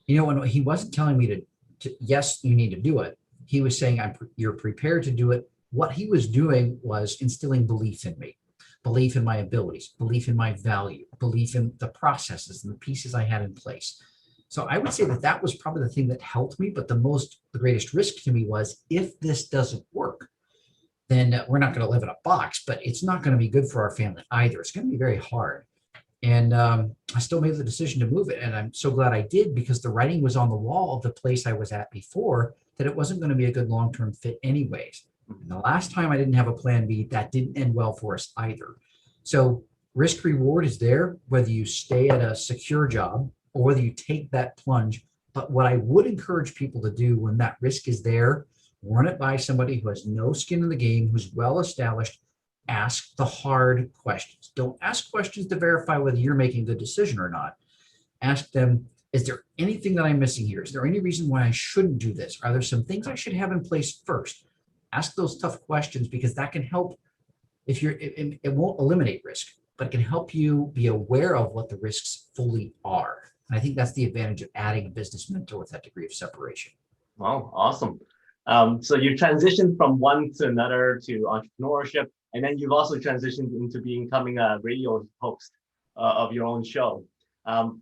[SPEAKER 2] When he wasn't telling me to yes, you need to do it. He was saying, you're prepared to do it. What he was doing was instilling belief in me, belief in my abilities, belief in my value, belief in the processes and the pieces I had in place. So I would say that was probably the thing that helped me. But the greatest risk to me was, if this doesn't work, then we're not going to live in a box, but it's not going to be good for our family either. It's going to be very hard. And I still made the decision to move it. And I'm so glad I did, because the writing was on the wall of the place I was at before that it wasn't going to be a good long-term fit anyways. And the last time I didn't have a plan B, that didn't end well for us either. So risk reward is there, whether you stay at a secure job or whether you take that plunge. But what I would encourage people to do when that risk is there, run it by somebody who has no skin in the game, who's well established. Ask the hard questions. Don't ask questions to verify whether you're making a good decision or not. Ask them, is there anything that I'm missing here? Is there any reason why I shouldn't do this? Are there some things I should have in place first? Ask those tough questions, because that can help. It won't eliminate risk, but it can help you be aware of what the risks fully are. And I think that's the advantage of adding a business mentor with that degree of separation.
[SPEAKER 1] Wow, awesome. So you transitioned from one to another to entrepreneurship, and then you've also transitioned into becoming a radio host of your own show.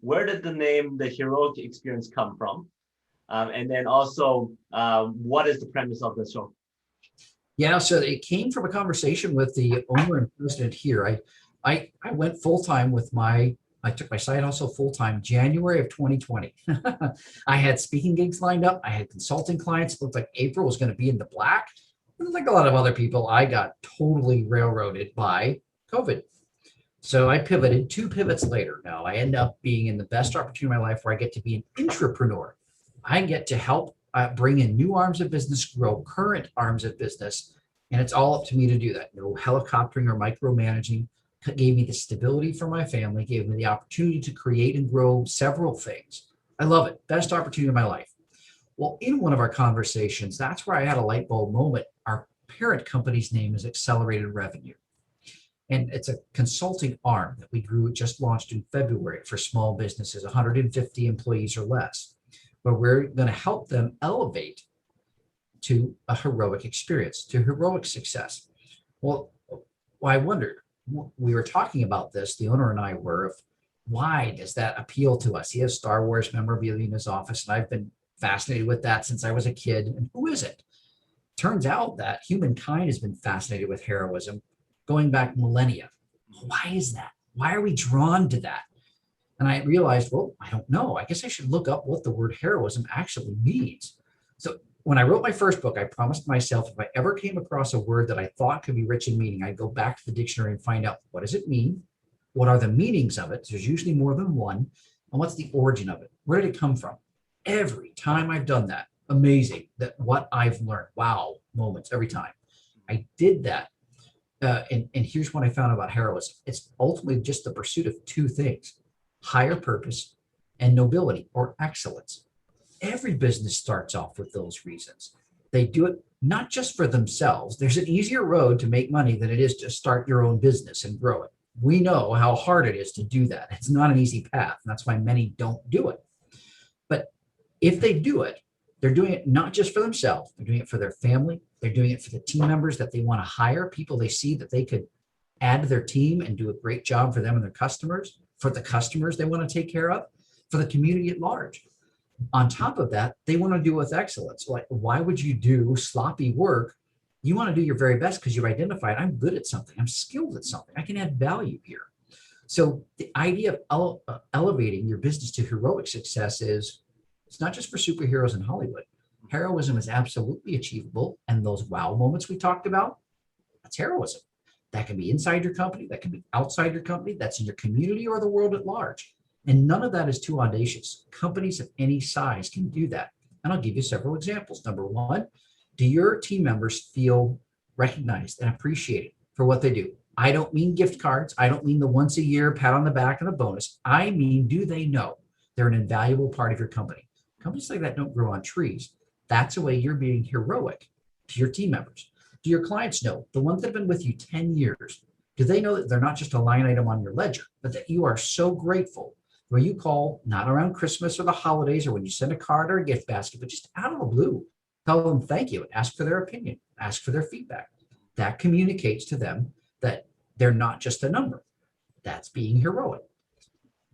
[SPEAKER 1] Where did the name The Heroic Experience come from? And then also, what is the premise of the show?
[SPEAKER 2] Yeah, so it came from a conversation with the owner and president here. I went full time with I took my side hustle full time January of 2020. I had speaking gigs lined up. I had consulting clients. It looked like April was going to be in the black. And like a lot of other people, I got totally railroaded by COVID. So I pivoted 2 pivots later. Now I end up being in the best opportunity of my life where I get to be an intrapreneur. I get to help bring in new arms of business, grow current arms of business. And it's all up to me to do that. No helicoptering or micromanaging. Gave me the stability for my family, gave me the opportunity to create and grow several things. I love it. Best opportunity of my life. Well, in one of our conversations, that's where I had a light bulb moment. Our parent company's name is Accelerated Revenue. And it's a consulting arm that we just launched in February for small businesses, 150 employees or less, where we're going to help them elevate to a heroic experience, to heroic success. Well, I wondered, we were talking about this, the owner and I were, of why does that appeal to us? He has Star Wars memorabilia in his office, and I've been fascinated with that since I was a kid. And who is it? Turns out that humankind has been fascinated with heroism going back millennia. Why is that? Why are we drawn to that? And I realized, well, I don't know. I guess I should look up what the word heroism actually means. So when I wrote my first book, I promised myself if I ever came across a word that I thought could be rich in meaning, I'd go back to the dictionary and find out, what does it mean? What are the meanings of it? There's usually more than one. And what's the origin of it? Where did it come from? Every time I've done that, amazing that what I've learned, wow, moments every time. I did that. And here's what I found about heroism. It's ultimately just the pursuit of 2 things, higher purpose and nobility or excellence. Every business starts off with those reasons. They do it not just for themselves. There's an easier road to make money than it is to start your own business and grow it. We know how hard it is to do that. It's not an easy path. And that's why many don't do it. But if they do it, they're doing it not just for themselves. They're doing it for their family. They're doing it for the team members that they want to hire, people they see that they could add to their team and do a great job for them and their customers, for the customers they want to take care of, for the community at large. On top of that, they want to do it with excellence. Like, why would you do sloppy work? You want to do your very best because you've identified, I'm good at something. I'm skilled at something. I can add value here. So the idea of elevating your business to heroic success it's not just for superheroes in Hollywood. Heroism is absolutely achievable. And those wow moments we talked about, that's heroism. That can be inside your company. That can be outside your company. That's in your community or the world at large. And none of that is too audacious. Companies of any size can do that. And I'll give you several examples. Number one, do your team members feel recognized and appreciated for what they do? I don't mean gift cards. I don't mean the once a year pat on the back and a bonus. I mean, do they know they're an invaluable part of your company? Companies like that don't grow on trees. That's a way you're being heroic to your team members. Do your clients know, the ones that have been with you 10 years, do they know that they're not just a line item on your ledger, but that you are so grateful where you call, not around Christmas or the holidays or when you send a card or a gift basket, but just out of the blue, tell them thank you and ask for their opinion, ask for their feedback. That communicates to them that they're not just a number. That's being heroic.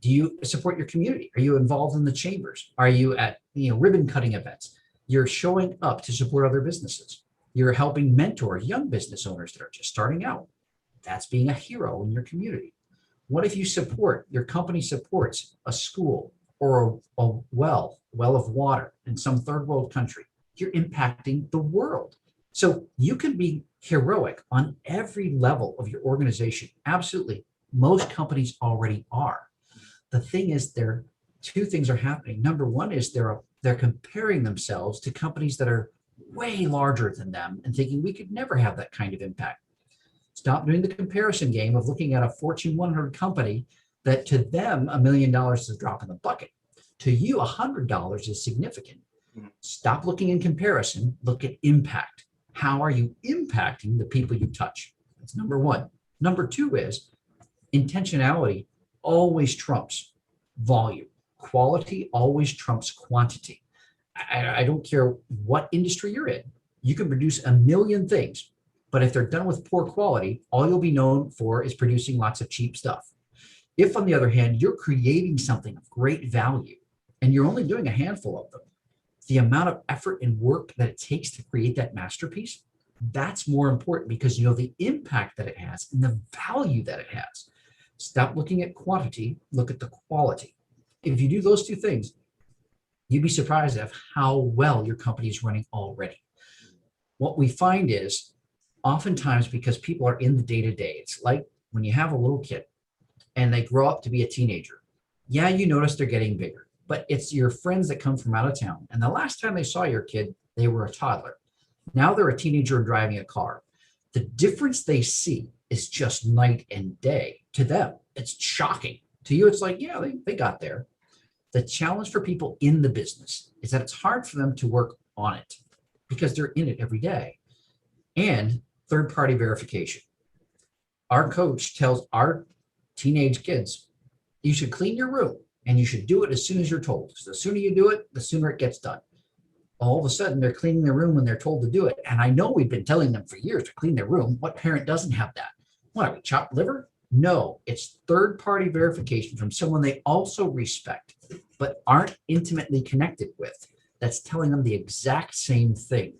[SPEAKER 2] Do you support your community? Are you involved in the chambers? Are you at ribbon cutting events? You're showing up to support other businesses. You're helping mentor young business owners that are just starting out. That's being a hero in your community. What if your company supports a school or a well of water in some third world country? You're impacting the world. So you can be heroic on every level of your organization. Absolutely. Most companies already are. The thing is, two things are happening. Number one is they're comparing themselves to companies that are way larger than them and thinking we could never have that kind of impact. Stop doing the comparison game of looking at a Fortune 100 company that to them, $1 million is a drop in the bucket. To you, $100 is significant. Stop looking in comparison, look at impact. How are you impacting the people you touch? That's number one. Number two is intentionality always trumps volume. Quality always trumps quantity. I don't care what industry you're in. You can produce 1 million things, but if they're done with poor quality, all you'll be known for is producing lots of cheap stuff. If, on the other hand, you're creating something of great value and you're only doing a handful of them, the amount of effort and work that it takes to create that masterpiece, that's more important because you know the impact that it has and the value that it has. Stop looking at quantity, look at the quality. If you do those two things, you'd be surprised at how well your company is running already. What we find is oftentimes because people are in the day-to-day, it's like when you have a little kid and they grow up to be a teenager. Yeah, you notice they're getting bigger, but it's your friends that come from out of town. And the last time they saw your kid, they were a toddler. Now they're a teenager and driving a car. The difference they see is just night and day. To them, it's shocking. To you, it's like, yeah, they got there. The challenge for people in the business is that it's hard for them to work on it because they're in it every day. And third-party verification. Our coach tells our teenage kids, you should clean your room and you should do it as soon as you're told. So the sooner you do it, the sooner it gets done. All of a sudden, they're cleaning their room when they're told to do it. And I know we've been telling them for years to clean their room. What parent doesn't have that? What, are we chopped liver? No, it's third-party verification from someone they also respect, but aren't intimately connected with. That's telling them the exact same thing.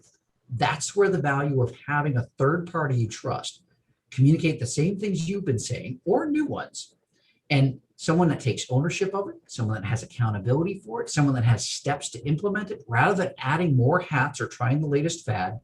[SPEAKER 2] That's where the value of having a third party you trust communicate the same things you've been saying or new ones. And someone that takes ownership of it, someone that has accountability for it, someone that has steps to implement it, rather than adding more hats or trying the latest fad,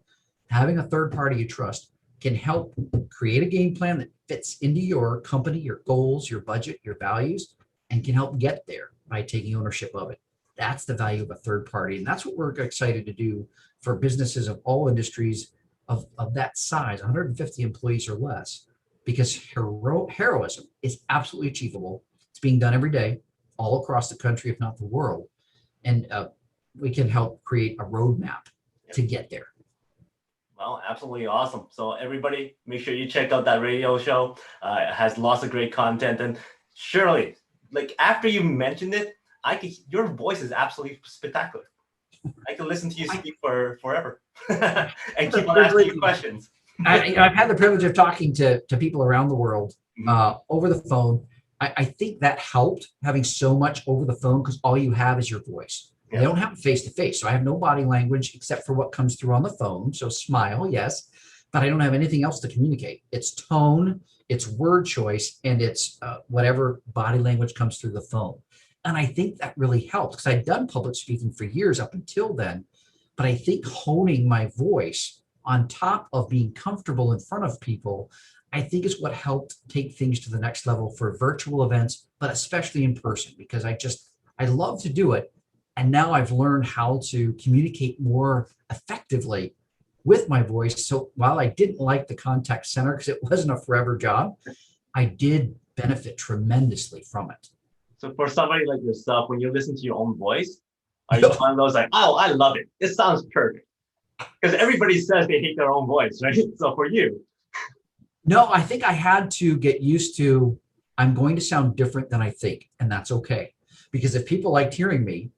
[SPEAKER 2] having a third party you trust can help create a game plan that fits into your company, your goals, your budget, your values, and can help get there by taking ownership of it. That's the value of a third party. And that's what we're excited to do for businesses of all industries of that size, 150 employees or less, because heroism is absolutely achievable. It's being done every day, all across the country, if not the world. And we can help create a roadmap to get there.
[SPEAKER 1] Well, absolutely awesome. So everybody, make sure you check out that radio show. It has lots of great content. And Shirley, like after you mentioned it, your voice is absolutely spectacular. I can listen to you speak for forever and keep on asking you questions.
[SPEAKER 2] I've had the privilege of talking to people around the world over the phone. I think that helped having so much over the phone because all you have is your voice. Yeah. They don't have it face to face. So I have no body language except for what comes through on the phone. So smile, yes, but I don't have anything else to communicate. It's tone, it's word choice, and it's whatever body language comes through the phone. And I think that really helped because I'd done public speaking for years up until then. But I think honing my voice on top of being comfortable in front of people, I think is what helped take things to the next level for virtual events, but especially in person, because I love to do it. And now I've learned how to communicate more effectively with my voice. So while I didn't like the contact center because it wasn't a forever job, I did benefit tremendously from it.
[SPEAKER 1] So for somebody like yourself, when you listen to your own voice, are you one of those like, oh, I love it. It sounds perfect. Because everybody says they hate their own voice, right? So for you.
[SPEAKER 2] No, I think I had to get used to, I'm going to sound different than I think, and that's okay. Because if people liked hearing me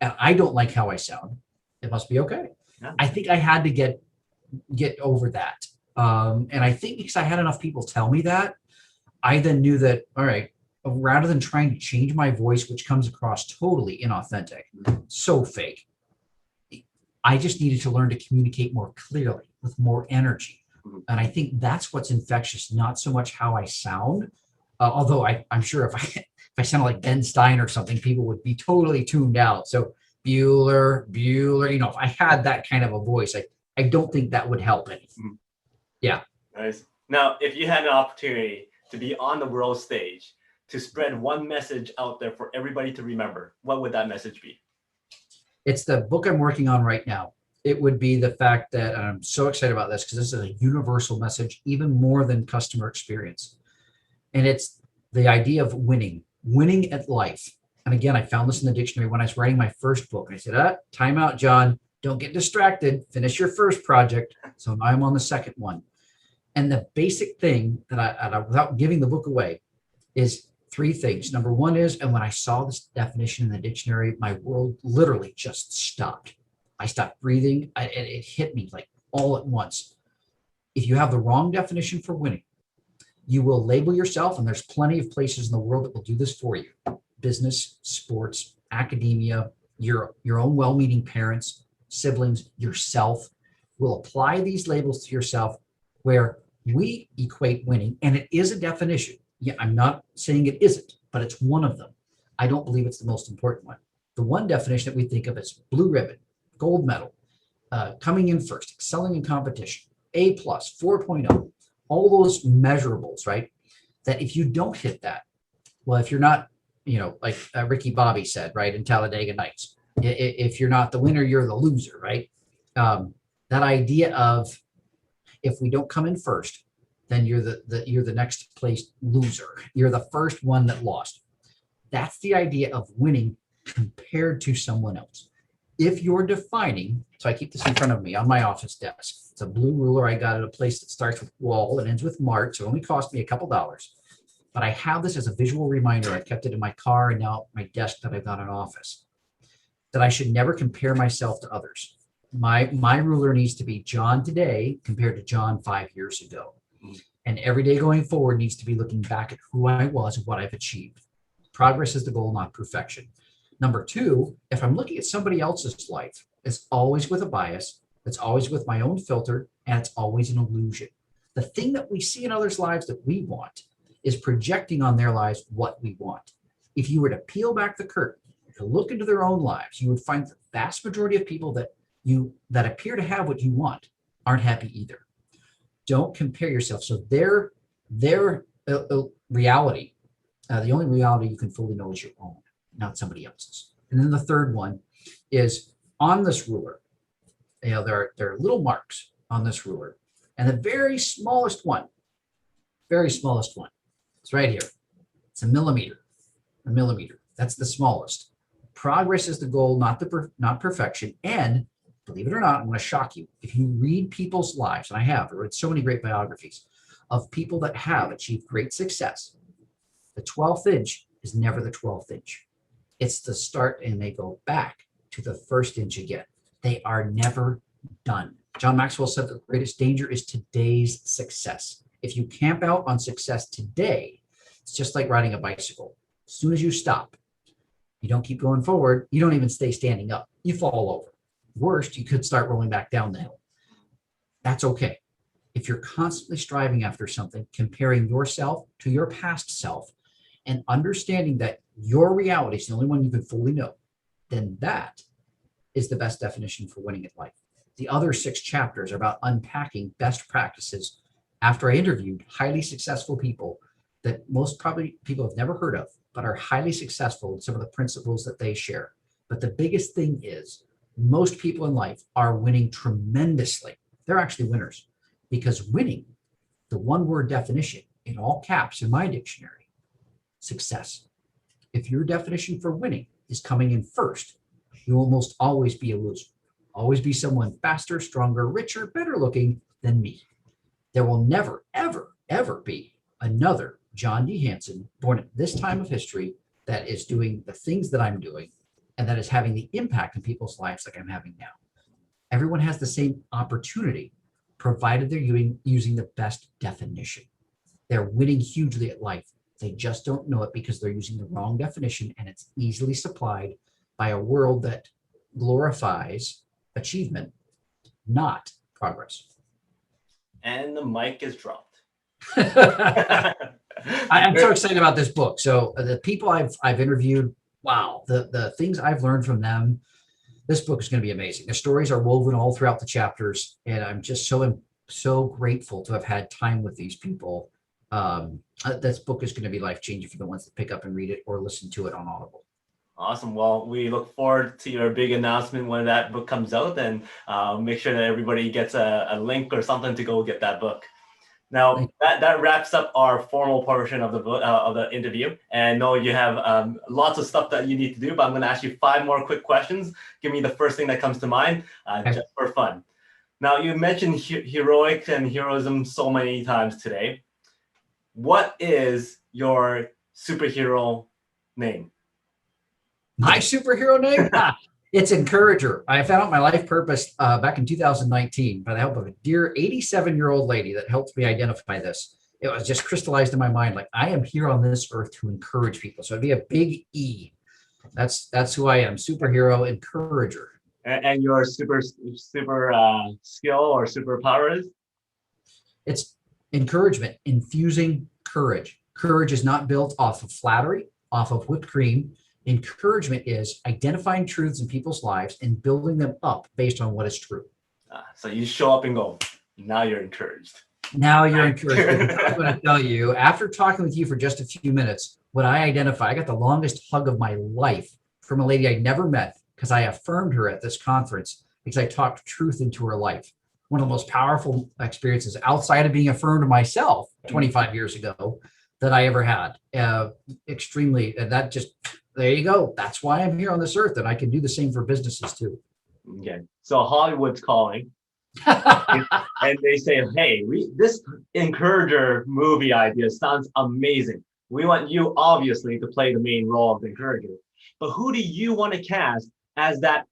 [SPEAKER 2] and I don't like how I sound, it must be okay. Yeah. I think I had to get over that. And I think because I had enough people tell me that, I then knew that, all right, rather than trying to change my voice, which comes across totally inauthentic, so fake, I just needed to learn to communicate more clearly with more energy. And I think that's what's infectious, not so much how I sound. Although I'm sure if I sounded like Ben Stein or something, people would be totally tuned out. So Bueller, if I had that kind of a voice, I don't think that would help anything. Yeah.
[SPEAKER 1] Nice. Now, if you had an opportunity to be on the world stage, to spread one message out there for everybody to remember, what would that message be?
[SPEAKER 2] It's the book I'm working on right now. It would be the fact that I'm so excited about this because this is a universal message, even more than customer experience. And it's the idea of winning at life. And again, I found this in the dictionary when I was writing my first book. I said, time out, John, don't get distracted. Finish your first project. So now I'm on the second one. And the basic thing that I without giving the book away, is three things. Number one is, and when I saw this definition in the dictionary, my world literally just stopped. I stopped breathing. It hit me like all at once. If you have the wrong definition for winning, you will label yourself, and there's plenty of places in the world that will do this for you. Business, sports, academia, your own well-meaning parents, siblings, yourself will apply these labels to yourself where we equate winning, and it is a definition. Yeah, I'm not saying it isn't, but it's one of them. I don't believe it's the most important one. The one definition that we think of as blue ribbon, gold medal, coming in first, excelling in competition, A plus, 4.0, all those measurables, right? That if you don't hit that, well, if you're not, like Ricky Bobby said, right, in Talladega Nights, if you're not the winner, you're the loser, right? That idea of if we don't come in first, then you're the next place loser. You're the first one that lost. That's the idea of winning compared to someone else. If you're defining, so I keep this in front of me on my office desk. It's a blue ruler I got at a place that starts with Wall and ends with Mart, so it only cost me a couple dollars. But I have this as a visual reminder. I kept it in my car and now my desk that I've got in office, that I should never compare myself to others. My ruler needs to be John today compared to John 5 years ago. And every day going forward needs to be looking back at who I was and what I've achieved. Progress is the goal, not perfection. Number two, if I'm looking at somebody else's life, it's always with a bias, it's always with my own filter, and it's always an illusion. The thing that we see in others' lives that we want is projecting on their lives what we want. If you were to peel back the curtain, to look into their own lives, you would find the vast majority of people that appear to have what you want aren't happy either. Don't compare yourself. So their reality, the only reality you can fully know is your own, not somebody else's. And then the third one is on this ruler. There are little marks on this ruler, and the very smallest one, it's right here. It's a millimeter. That's the smallest. Progress is the goal, not perfection. And believe it or not, I'm going to shock you. If you read people's lives, and I read so many great biographies of people that have achieved great success, the 12th inch is never the 12th inch. It's the start, and they go back to the first inch again. They are never done. John Maxwell said the greatest danger is today's success. If you camp out on success today, it's just like riding a bicycle. As soon as you stop, you don't keep going forward, you don't even stay standing up. You fall over. Worst, you could start rolling back down the hill. That's okay. If you're constantly striving after something, comparing yourself to your past self, and understanding that your reality is the only one you can fully know, then that is the best definition for winning at life. The other 6 chapters are about unpacking best practices after I interviewed highly successful people that most probably people have never heard of, but are highly successful in some of the principles that they share. But the biggest thing is most people in life are winning tremendously. They're actually winners, because winning, the one word definition in all caps in my dictionary, success. If your definition for winning is coming in first, you will almost always be a loser. Always be someone faster, stronger, richer, better looking than me. There will never, ever, ever be another John D. Hanson born at this time of history that is doing the things that I'm doing and that is having the impact in people's lives like I'm having now. Everyone has the same opportunity, provided they're using the best definition. They're winning hugely at life. They just don't know it because they're using the wrong definition, and it's easily supplied by a world that glorifies achievement, not progress.
[SPEAKER 1] And the mic is dropped.
[SPEAKER 2] I'm so excited about this book. So the people I've interviewed, wow, the things I've learned from them, this book is going to be amazing. The stories are woven all throughout the chapters, and I'm just so grateful to have had time with these people. This book is going to be life-changing for the ones that pick up and read it or listen to it on Audible.
[SPEAKER 1] Awesome. Well, we look forward to your big announcement when that book comes out, and make sure that everybody gets a link or something to go get that book. Now, that wraps up our formal portion of the interview. And I know you have lots of stuff that you need to do, but I'm going to ask you 5 more quick questions. Give me the first thing that comes to mind, just for fun. Now, you mentioned heroic and heroism so many times today. What is your superhero name?
[SPEAKER 2] My superhero name? It's Encourager. I found out my life purpose back in 2019 by the help of a dear 87-year-old lady that helped me identify this. It was just crystallized in my mind, like I am here on this earth to encourage people. So it'd be a big E. That's who I am. Superhero encourager.
[SPEAKER 1] And your super skill or superpower is?
[SPEAKER 2] It's encouragement, infusing courage. Courage is not built off of flattery, off of whipped cream. Encouragement is identifying truths in people's lives and building them up based on what is true.
[SPEAKER 1] So you show up and go, now you're encouraged.
[SPEAKER 2] Now you're encouraged. I'm going to tell you, after talking with you for just a few minutes, what I identify, I got the longest hug of my life from a lady I never met because I affirmed her at this conference because I talked truth into her life. One of the most powerful experiences outside of being affirmed myself 25 years ago that I ever had. Extremely, and that just, there you go. That's why I'm here on this earth, and I can do the same for businesses too.
[SPEAKER 1] Okay, so Hollywood's calling. And they say, hey, this encourager movie idea sounds amazing. We want you obviously to play the main role of the encourager, but who do you want to cast as that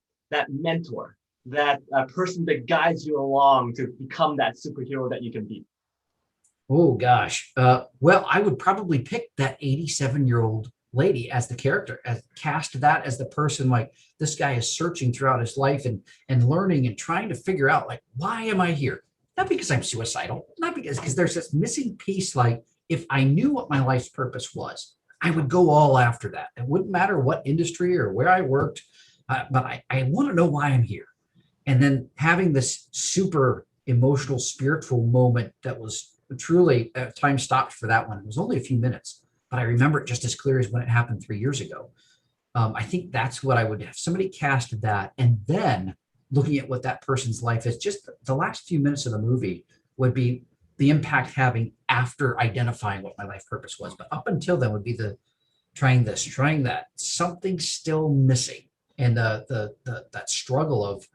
[SPEAKER 1] mentor, that person that guides you along to become that superhero that you can be?
[SPEAKER 2] Oh gosh, well, I would probably pick that 87-year-old lady as the character, as cast that as the person. Like, this guy is searching throughout his life and learning and trying to figure out, like, why am I here? Not because I'm suicidal, not because there's this missing piece. Like, if I knew what my life's purpose was, I would go all after that. It wouldn't matter what industry or where I worked, but I want to know why I'm here. And then having this super emotional, spiritual moment that was truly, time stopped for that one. It was only a few minutes, but I remember it just as clear as when it happened 3 years ago. I think that's what I would have. Somebody casted that, and then looking at what that person's life is. Just the last few minutes of the movie would be the impact having after identifying what my life purpose was. But up until then would be the trying this, trying that, something still missing, and that struggle of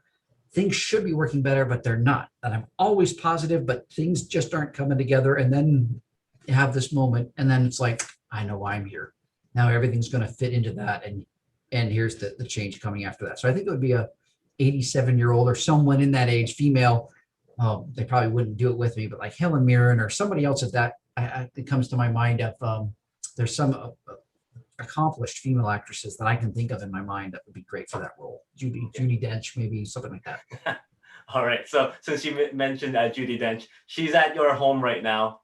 [SPEAKER 2] things should be working better, but they're not. And I'm always positive, but things just aren't coming together. And then you have this moment, and then it's like, I know why I'm here. Now everything's going to fit into that, and here's the change coming after that. So I think it would be a 87-year-old or someone in that age, female. They probably wouldn't do it with me, but like Helen Mirren or somebody else of that. It comes to my mind of there's some accomplished female actresses that I can think of in my mind that would be great for that role. Judi Dench, maybe something like that.
[SPEAKER 1] All right. So since you mentioned Judi Dench, she's at your home right now.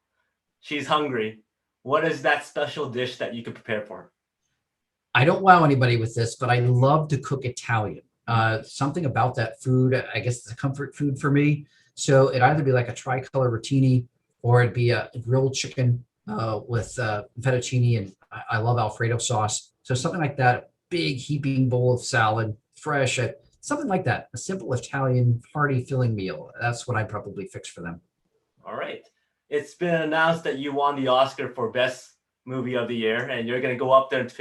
[SPEAKER 1] She's hungry. What is that special dish that you could prepare for her?
[SPEAKER 2] I don't wow anybody with this, but I love to cook Italian. Something about that food, I guess it's a comfort food for me. So it'd either be like a tricolor rotini, or it'd be a grilled chicken with fettuccine, and I love Alfredo sauce. So something like that, big heaping bowl of salad, fresh, something like that. A simple Italian hearty filling meal. That's what I'd probably fix for them.
[SPEAKER 1] All right. It's been announced that you won the Oscar for Best Movie of the Year, and you're going to go up there and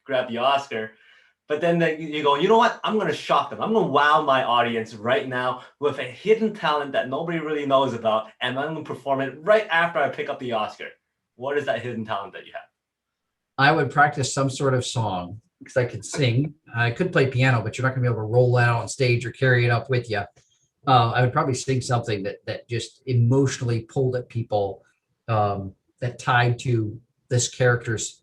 [SPEAKER 1] grab the Oscar. But then you go, you know what? I'm going to shock them. I'm going to wow my audience right now with a hidden talent that nobody really knows about, and I'm going to perform it right after I pick up the Oscar. What is that hidden talent that you have?
[SPEAKER 2] I would practice some sort of song because I could sing. I could play piano, but you're not going to be able to roll that out on stage or carry it up with you. I would probably sing something that just emotionally pulled at people, that tied to this character's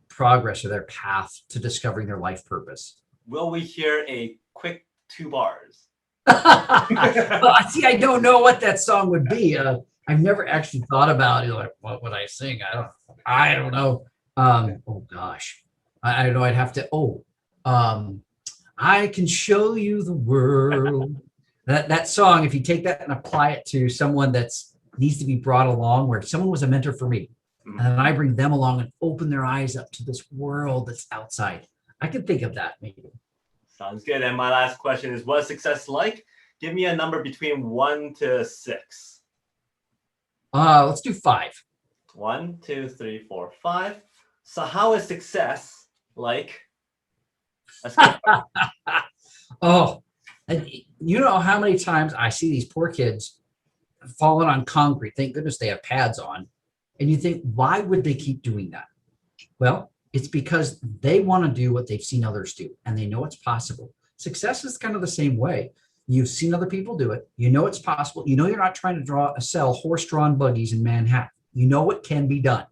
[SPEAKER 2] progress or their path to discovering their life purpose.
[SPEAKER 1] Will we hear a quick 2 bars?
[SPEAKER 2] See, I don't know what that song would be. I've never actually thought about it. Like, what would I sing? I don't know. Oh gosh, I don't know. I'd have to. I can show you the world. That song, if you take that and apply it to someone that's needs to be brought along, where someone was a mentor for me, and then I bring them along and open their eyes up to this world that's outside. I can think of that maybe.
[SPEAKER 1] Sounds good. And my last question is, what is success like? Give me a number between 1 to 6.
[SPEAKER 2] Let's do 5.
[SPEAKER 1] 1, 2, 3, 4, 5. So how is success like?
[SPEAKER 2] Oh, and you know how many times I see these poor kids falling on concrete. Thank goodness they have pads on. And you think, why would they keep doing that? Well, it's because they want to do what they've seen others do, and they know it's possible. Success is kind of the same way. You've seen other people do it. You know it's possible. You know you're not trying to sell horse-drawn buggies in Manhattan. You know it can be done.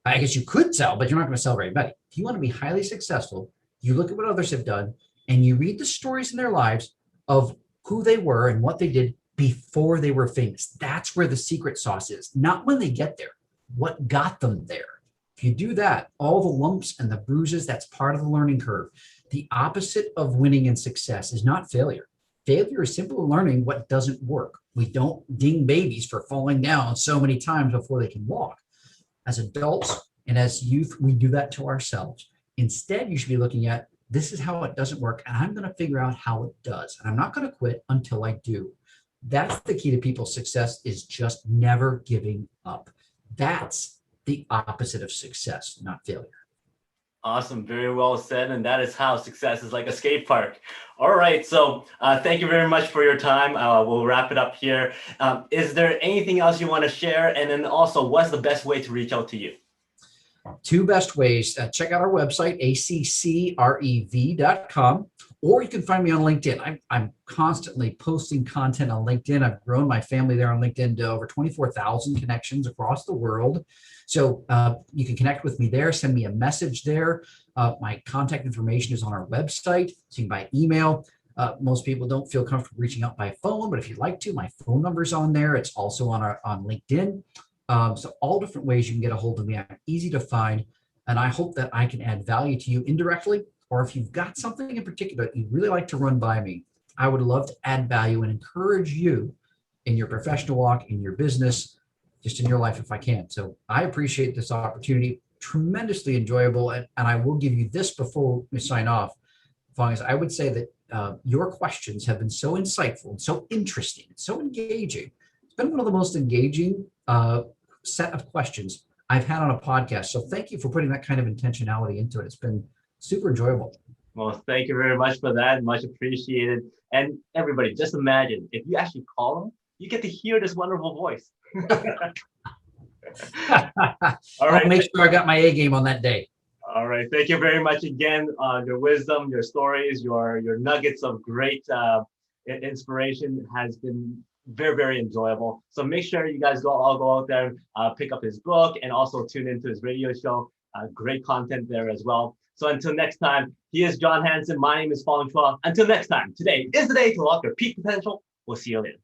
[SPEAKER 2] I guess you could sell, but you're not going to sell very many. If you want to be highly successful, you look at what others have done, and you read the stories in their lives of who they were and what they did before they were famous. That's where the secret sauce is, not when they get there, what got them there. If you do that, all the lumps and the bruises, that's part of the learning curve. The opposite of winning and success is not failure. Failure is simply learning what doesn't work. We don't ding babies for falling down so many times before they can walk. As adults and as youth, we do that to ourselves. Instead, you should be looking at, this is how it doesn't work, and I'm going to figure out how it does. And I'm not going to quit until I do. That's the key to people's success, is just never giving up. That's the opposite of success, not failure.
[SPEAKER 1] Awesome. Very well said. And that is how success is like a skate park. All right. So thank you very much for your time. We'll wrap it up here. Is there anything else you want to share? And then also, what's the best way to reach out to you?
[SPEAKER 2] Two best ways. Check out our website, accrev.com, or you can find me on LinkedIn. I'm constantly posting content on LinkedIn. I've grown my family there on LinkedIn to over 24,000 connections across the world. So you can connect with me there, send me a message there. My contact information is on our website, so you can by email. Most people don't feel comfortable reaching out by phone, but if you'd like to, my phone number is on there. It's also on LinkedIn. So all different ways you can get a hold of me. I'm easy to find, and I hope that I can add value to you indirectly, or if you've got something in particular that you'd really like to run by me, I would love to add value and encourage you in your professional walk, in your business, just in your life if I can. So I appreciate this opportunity, tremendously enjoyable, and I will give you this before we sign off, Fong, is I would say that your questions have been so insightful and so interesting and so engaging. It's been one of the most engaging set of questions I've had on a podcast. So thank you for putting that kind of intentionality into it. It's been super enjoyable.
[SPEAKER 1] Well, thank you very much for that. Much appreciated. And everybody, just imagine if you actually call them, you get to hear this wonderful voice. All right.
[SPEAKER 2] I'll make sure I got my A game on that day.
[SPEAKER 1] All right. Thank you very much again. Your wisdom, your stories, your nuggets of great inspiration has been very, very enjoyable. So make sure you guys all go out there, pick up his book, and also tune into his radio show. Great content there as well. So until next time, he is John Hanson. My name is Fong. Until next time, today is the day to unlock your peak potential. We'll see you later.